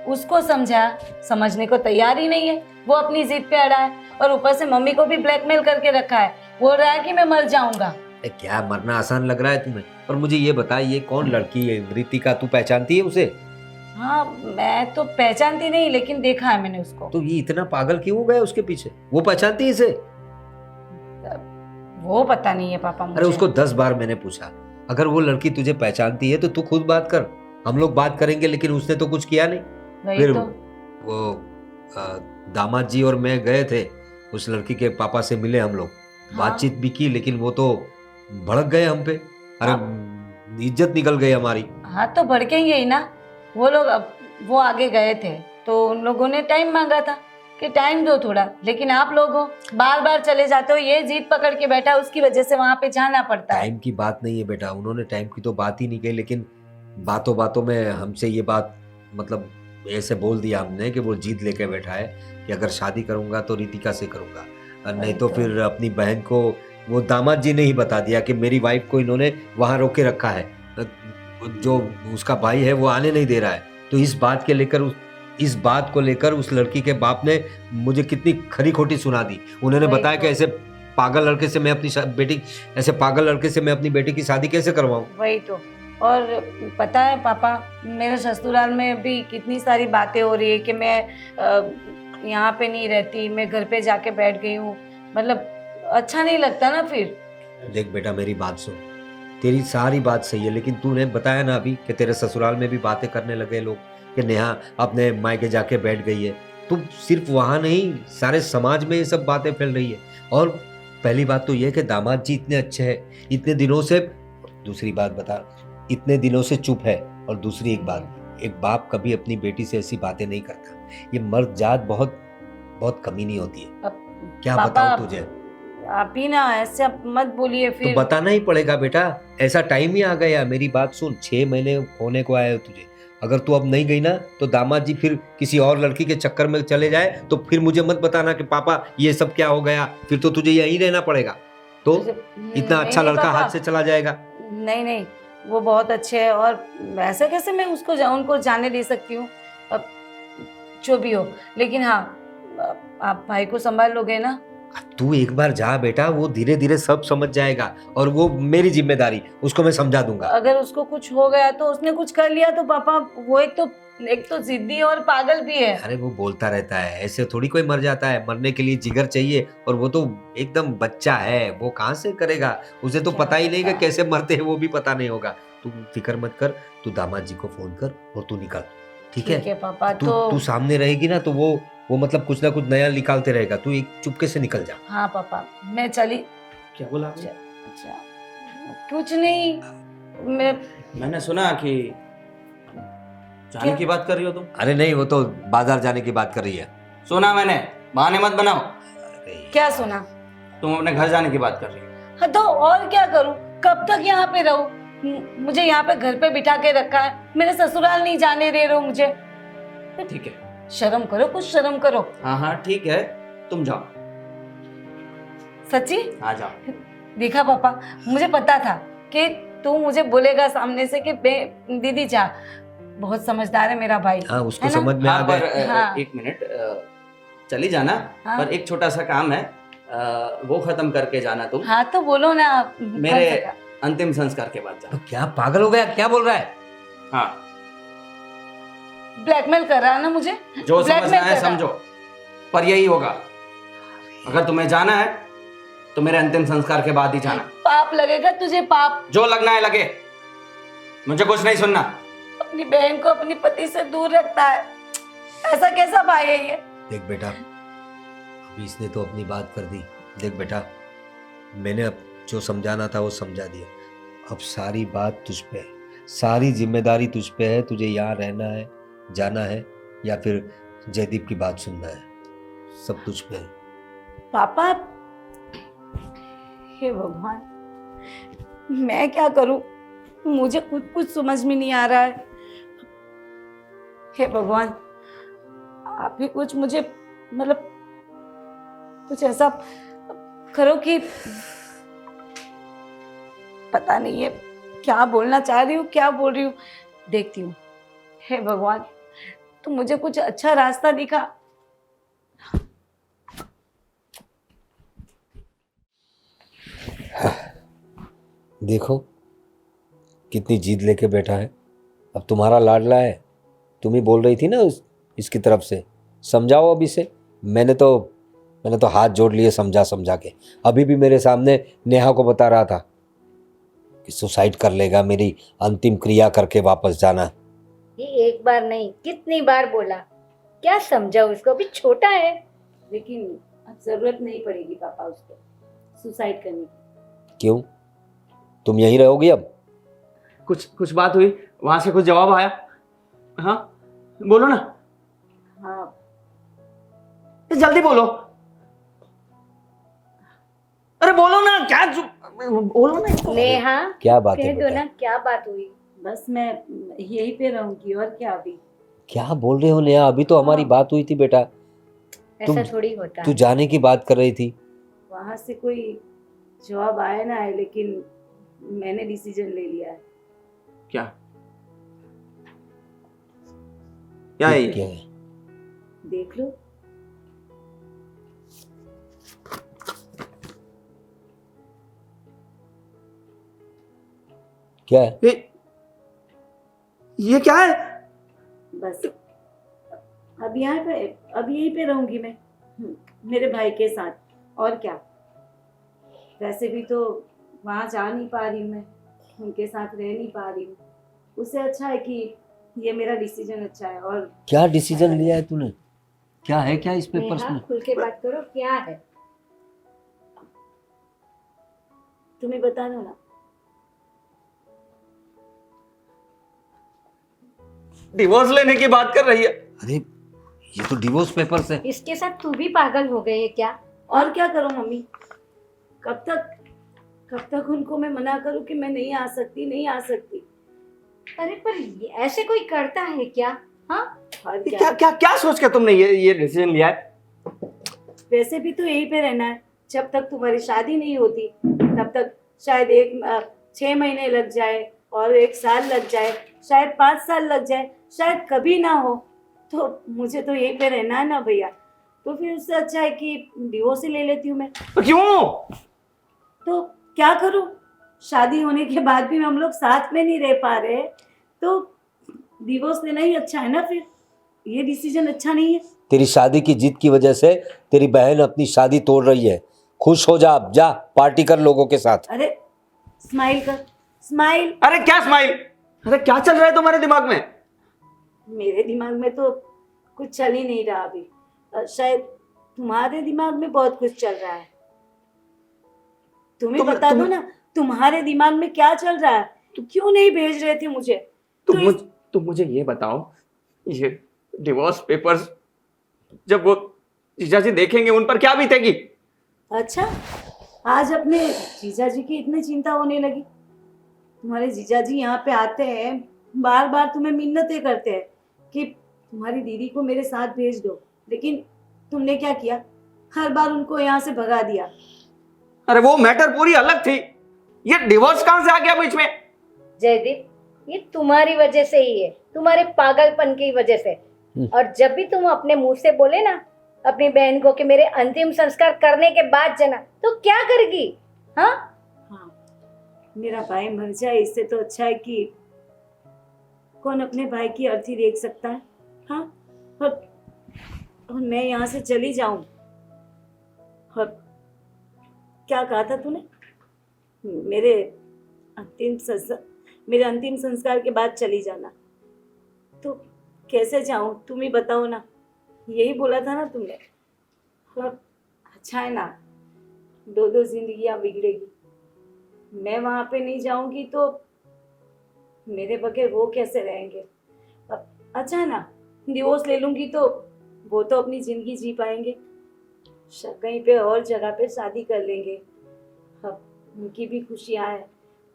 उसको समझा, समझने को तैयार ही नहीं है। वो अपनी जिद पे अड़ा है और ऊपर से मम्मी को भी ब्लैकमेल करके रखा है। बोल रहा है कि मैं मर जाऊंगा। क्या मरना आसान लग रहा है तुम्हें? और मुझे ये बता, ये कौन लड़की है रितिका? तू पहचानती है उसे? हाँ मैं तो पहचानती नहीं, लेकिन देखा है मैंने उसको। तो ये इतना पागल क्यों हो गया उसके पीछे? वो पहचानती है इसे? वो पता नहीं है पापा मुझे। अरे उसको 10 बार मैंने पूछा, अगर वो लड़की तुझे पहचानती है तो तू खुद बात कर, हम लोग बात करेंगे। लेकिन उसने तो कुछ किया नहीं। वही फिर तो। वो दामाद जी और मैं गए थे, उस लड़की के पापा से मिले हम लोग, हाँ। बातचीत भी की, लेकिन वो तो भड़क गए हम पे। अरे इज्जत निकल गई हमारी। हाँ तो भड़केंगे ही ना वो लोग। अब वो आगे गए थे तो उन लोगों ने टाइम मांगा था कि टाइम दो थोड़ा, लेकिन आप लोग हो बार बार चले जाते हो। ये जीत पकड़ के बैठा, उसकी वजह से वहां पे जाना पड़ता है। टाइम की बात नहीं है बेटा, उन्होंने टाइम की तो बात ही नहीं कही, लेकिन बातों बातों में हमसे ये बात, मतलब ऐसे बोल दिया हमने कि वो जीत लेके बैठा है कि अगर शादी करूंगा तो रितिका से करूंगा, और नहीं तो फिर अपनी बहन को। वो दामाद जी ने ही बता दिया कि मेरी वाइफ को इन्होंने वहां रोके रखा है, जो उसका भाई है वो आने नहीं दे रहा है। तो इस बात को लेकर उस लड़की के बाप ने मुझे कितनी खरी खोटी सुना दी। उन्होंने वही बताया तो। कि ऐसे पागल लड़के से मैं अपनी बेटी की शादी कैसे करवाऊं? वही तो। और पता है पापा, मेरे ससुराल में भी कितनी सारी बातें हो रही है कि मैं यहाँ पे नहीं रहती, मैं घर पे जाके बैठ गई हूँ। मतलब अच्छा नहीं लगता ना फिर। देख बेटा, मेरी बात सुन, तेरी सारी बात सही है, लेकिन तूने बताया ना अभी कि तेरे ससुराल में भी बातें करने लगे लोग कि नेहा अपने मायके जाके बैठ गई है। तो सिर्फ वहां नहीं, सारे समाज में ये सब बातें फैल रही है। और पहली बात तो ये कि दामाद जी इतने अच्छे हैं, इतने दिनों से। दूसरी बात बता, इतने दिनों से चुप है। और दूसरी एक बात, एक बाप कभी अपनी बेटी से ऐसी बातें नहीं करता। ये मर्द जात बहुत बहुत कमीनी होती है। अब क्या पापा, बताऊं तुझे? आप ही ना ऐसे आप मत बोलिए तो फिर। बताना ही पड़ेगा बेटा, ऐसा टाइम ही आ गया। मेरी बात सुन, 6 महीने होने को आए हो तुझे। अगर तू अब नहीं गई ना तो दामाद जी फिर किसी और लड़की के चक्कर में चले जाए तो फिर मुझे मत बताना कि पापा ये सब क्या हो गया। फिर तो तुझे यहीं रहना पड़ेगा। तो इतना अच्छा नहीं, लड़का पापा। हाथ से चला जाएगा। नहीं नहीं, वो बहुत अच्छे है और ऐसे कैसे मैं उनको जाने दे सकती हूँ? अब जो भी हो, लेकिन हाँ आप भाई को संभाल लोगे ना? तू एक बार जा बेटा, वो धीरे धीरे सब समझ जाएगा और वो मेरी जिम्मेदारी, उसको मैं समझा दूंगा। अगर उसको कुछ हो गया तो उसने कुछ कर लिया तो पापा, वो एक तो जिद्दी और पागल भी है। अरे वो बोलता रहता है, ऐसे थोड़ी कोई मर जाता है। मरने के लिए जिगर चाहिए, और वो तो एकदम बच्चा है, वो कहाँ से करेगा? उसे तो पता ही नहीं कि कैसे मरते हैं, वो भी पता नहीं होगा। तू फिक्र मत कर, तू दामाद जी को फोन कर और तू निकल, ठीक है? पापा। तू सामने रहेगी ना तो वो मतलब कुछ ना कुछ नया निकालते रहेगा। तू एक चुपके से निकल जा। हाँ पापा, मैं चली। क्या बोला? अच्छा कुछ नहीं, मैंने सुना कि जाने की बात कर रही हो तुम। अरे नहीं, वो तो बाजार जाने की बात कर रही है। सुना मैंने, बहाने मत बनाओ। क्या सुना? तुम अपने घर जाने की बात कर रही हो। हाँ तो और क्या करूं? कब तक यहाँ पे रहूं? मुझे यहाँ पे घर पे बिठा के रखा है, मेरे ससुराल नहीं जाने दे रहे हो मुझे। ठीक है, शर्म करो, कुछ शर्म करो। हाँ हाँ ठीक है, तुम जाओ। सच्ची? आ जाओ। देखा पापा, मुझे पता था कि तू मुझे बोलेगा सामने से कि दीदी जा। बहुत समझदार है मेरा भाई। हाँ, उसको है ना? समझ में आ हाँ, पर गया। हाँ। एक मिनट, चली जाना। हाँ। पर एक छोटा सा काम है, वो खत्म करके जाना तुम। हाँ तो बोलो ना। मेरे अंतिम संस्कार के बाद जाना। तो क्या पागल हो गया, क्या बोल रहा है? हाँ, ब्लैकमेल कर रहा है ना मुझे, जो Blackmail समझना है कर रहा समझो, पर यही होगा। अगर तुम्हें जाना है तो मेरे अंतिम संस्कार के बाद ही जाना। पाप लगेगा तुझे, पाप। जो लगना है लगे, मुझे कुछ नहीं सुनना। अपनी बहन को अपनी पति से दूर रखता है, ऐसा कैसा भाई है ये? देख बेटा, अभी इसने तो अपनी बात कर दी। देख बेटा, मैंने अब जो समझाना था वो समझा दिया। अब सारी बात तुझ पे है, सारी जिम्मेदारी तुझ पे है। तुझे यहाँ रहना है, जाना है, या फिर जयदीप की बात सुनना है, सब तुझ पे है। पापा, हे भगवान, मैं क्या करूं? मुझे कुछ समझ में नहीं आ रहा है। हे भगवान, आप ही कुछ मुझे मतलब कुछ ऐसा करो कि पता नहीं है क्या बोलना चाह रही हूँ, क्या बोल रही हूँ, देखती हूँ। हे भगवान, तो मुझे कुछ अच्छा रास्ता दिखा। देखो कितनी जिद लेके बैठा है। अब तुम्हारा लाडला है, तुम ही बोल रही थी ना इसकी तरफ से। समझाओ अब इसे। मैंने तो हाथ जोड़ लिए समझा समझा के। अभी भी मेरे सामने नेहा को बता रहा था कि सुसाइड कर लेगा, मेरी अंतिम क्रिया करके वापस जाना। ये एक बार नहीं, कितनी बार बोला, क्या समझा उसको, अभी छोटा है। लेकिन अब जरूरत नहीं पड़ेगी पापा उसको सुसाइड करने की। क्यों, तुम यहीं रहोगी अब? कुछ बात हुई, वहां से कुछ जवाब आया? हाँ, बोलो ना, हाँ, जल्दी बोलो। अरे बोलो ना, क्या बोलो ना। नेहा, क्या बात है कह दो बेटा? ना, क्या बात हुई? बस मैं यहीं पे रहूंगी और क्या। अभी क्या बोल रहे हो नेहा? अभी तो हमारी बात हुई थी बेटा। ऐसा थोड़ी होता तू है। जाने की बात कर रही थी। वहां से कोई जवाब आया ना है, लेकिन मैंने डिसीजन ले लिया है। क्या क्या है क्या ये? है? देख लो। क्या है? ये क्या है? बस अब यहाँ पे, अब यहीं पे रहूंगी मैं, मेरे भाई के साथ, और क्या। वैसे भी तो वहाँ जा नहीं पा रही हूँ मैं, उनके साथ रह नहीं पा रही हूँ। उससे अच्छा है कि ये मेरा डिसीजन अच्छा है। और क्या डिसीजन लिया है तूने? क्या है, क्या इस पेपर्स नेहा, में? खुल के बात करो, क्या है? तुम्हें बता दो ना। डिवोर्स लेने की बात कर रही है। अरे ये तो डिवोर्स पेपर्स है। इसके साथ तू भी पागल हो गई है क्या? और क्या करूं मम्मी? कब तक उनको मैं मना करूं कि मैं नहीं आ सकती, नहीं आ सकती? अरे पर ऐसे कोई करता है क्या? हाँ, और क्या क्या। क्या क्या सोच के तुमने ये डिसीजन लिया है? वैसे भी तो यहीं पे रहना है। जब तक तुम्हारी शादी नहीं होती तब तक शायद 6 महीने लग जाए, और 1 साल लग जाए, शायद 5 साल लग जाए, शायद कभी ना हो। तो मुझे तो यहीं पे रहना है ना भैया। तो फिर उससे अच्छा है कि डिवोर्स ही ले लेती हूँ मैं। तो क्यों? तो क्या करूं? शादी होने के बाद भी हम लोग साथ में नहीं रह पा रहे, तो डिवोर्स लेना ही अच्छा है ना। फिर ये डिसीजन अच्छा नहीं है। तेरी शादी की जिद की वजह से तेरी बहन अपनी शादी तोड़ रही है। खुश हो जा, अब जा पार्टी कर लोगों के साथ। अरे स्माइल कर, स्माइल। अरे क्या स्माइल? अरे क्या चल रहा है तुम्हारे दिमाग में? मेरे दिमाग में तो कुछ चल ही नहीं रहा अभी। शायद तुम्हारे दिमाग में बहुत कुछ चल रहा है। तुम्हें बता दो ना, तुम्हारे दिमाग में क्या चल रहा है? क्यों नहीं भेज रहे थे मुझे? तुम मुझे ये बताओ, ये डिवोर्स पेपर्स जब वो जीजा जी देखेंगे उन पर क्या बीतेगी? अच्छा, आज अपने जीजा जी की इतनी चिंता होने लगी? तुम्हारे जीजा जी यहाँ पे आते हैं, बार बार तुम्हें मिन्नतें करते हैं कि तुम्हारी दीदी को मेरे साथ भेज दो, लेकिन तुमने क्या किया? हर बार उनको यहाँ से भगा दिया। अरे वो मैटर पूरी अलग थी, ये डिवोर्स कहां से आ गया बीच में? जयदीप, ये तुम्हारी वजह से ही है, तुम्हारे पागलपन की वजह से। और जब भी तुम अपने मुंह से बोले ना अपनी बहन को कि मेरे अंतिम संस्कार करने के बाद जाना, तो क्या करेगी? हाँ, हाँ, मेरा भाई मर जाए, इससे तो अच्छा है कि कौन अपने भाई की अर्थी देख सकता है। हाँ, और मैं यहाँ से चली जाऊं। और क्या कहा था तूने? मेरे मेरे अंतिम संस्कार के बाद चली जाना। तो कैसे जाऊं, तुम ही बताओ ना। यही बोला था ना तुमने। और अच्छा है ना, दो दो जिंदगियां बिगड़ेगी। मैं वहां पे नहीं जाऊंगी तो मेरे बगैर वो कैसे रहेंगे। अब अच्छा है ना, डिवोर्स ले लूंगी तो वो तो अपनी जिंदगी जी पाएंगे, कहीं पे और जगह पे शादी कर लेंगे। अब उनकी भी खुशियां हैं,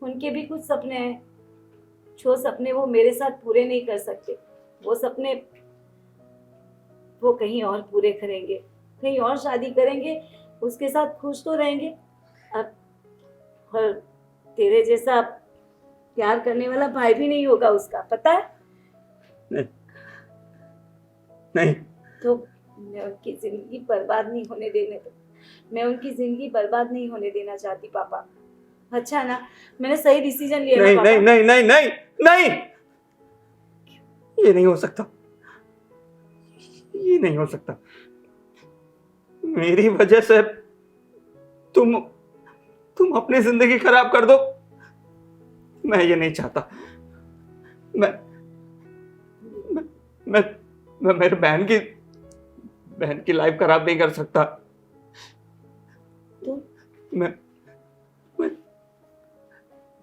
उनके भी कुछ सपने हैं। जो सपने वो मेरे साथ पूरे नहीं कर सकते, वो सपने वो कहीं और पूरे करेंगे, कहीं और शादी करेंगे, उसके साथ खुश तो रहेंगे। अब और तेरे जैसा प्यार करने वाला भाई भी नहीं होगा उसका, पता है? नहीं तो मैं उनकी जिंदगी बर्बाद नहीं होने देने दो। मैं उनकी जिंदगी बर्बाद नहीं होने देना चाहती पापा। अच्छा ना, मैंने सही डिसीजन लिया नहीं ना पापा? नहीं नहीं नहीं नहीं नहीं, ये नहीं हो सकता, ये नहीं हो सकता। मेरी वजह से तुम अपनी जिंदगी खराब कर दो, मैं ये नहीं चाहता। मैं मैं मैं, मैं मेरे बहन की लाइफ खराब नहीं कर सकता। तो मैं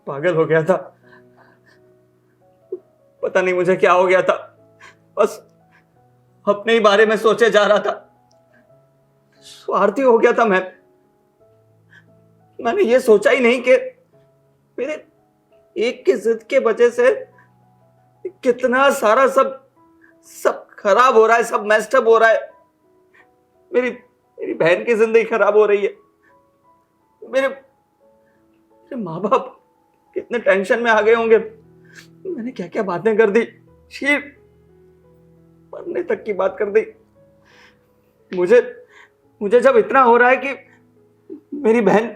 पागल हो गया था, पता नहीं मुझे क्या हो गया था। बस अपने ही बारे में सोचे जा रहा था, स्वार्थी हो गया था। मैंने ये सोचा ही नहीं कि मेरे एक की जिद के वजह से कितना सारा सब खराब हो रहा है, सब मेस्टअप हो रहा है। मेरी बहन की जिंदगी खराब हो रही है। मेरे माँ बाप कितने टेंशन में आ गए होंगे। मैंने क्या क्या बातें कर दी, शीर मरने तक की बात कर दी। मुझे जब इतना हो रहा है कि मेरी बहन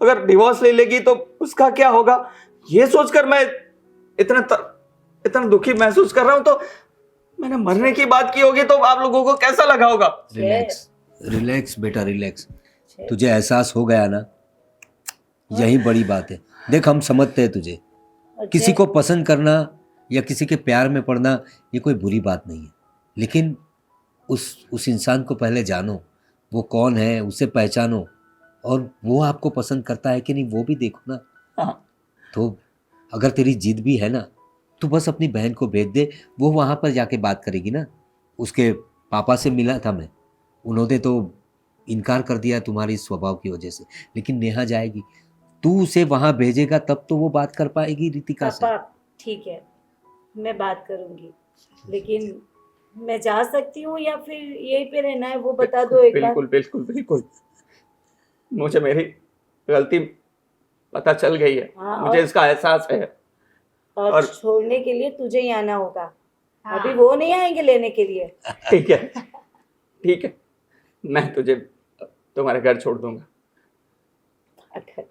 अगर डिवोर्स ले लेगी तो उसका क्या होगा, ये सोचकर मैं इतना दुखी महसूस कर रहा हूं। तो मैंने मरने की बात की होगी तो आप लोगों को कैसा लगा होगा? रिलैक्स रिलैक्स बेटा रिलैक्स। तुझे एहसास हो गया ना, यही बड़ी बात है। देख हम समझते हैं तुझे, किसी को पसंद करना या किसी के प्यार में पड़ना ये कोई बुरी बात नहीं है, लेकिन उस इंसान को पहले जानो, वो कौन है उसे पहचानो, और वो आपको पसंद करता है कि नहीं वो भी देखो ना। हाँ। तो अगर तेरी जिद भी है ना, तो बस अपनी बहन को भेज दे, वो वहाँ पर जाके बात करेगी ना। उसके पापा से मिला था मैं, उन्होंने तो इनकार कर दिया तुम्हारी स्वभाव की वजह से, लेकिन नेहा जाएगी, तू उसे वहाँ भेजेगा तब तो वो बात कर पाएगी रितिका से। पापा ठीक है, मैं बात करूंगी, लेकिन मैं जा सकती हूँ या फिर यहीं पे रहना है, वो बता दो एक बार। बिल्कुल बिल्कुल बिल्कुल, मुझे मेरी गलती पता चल गई है। हाँ, मुझे इसका एहसास है। और छोड़ने के लिए तुझे ही आना होगा। अभी वो नहीं आएंगे लेने के लिए। ठीक है ठीक है, मैं तुझे तुम्हारे घर छोड़ दूंगा। अगर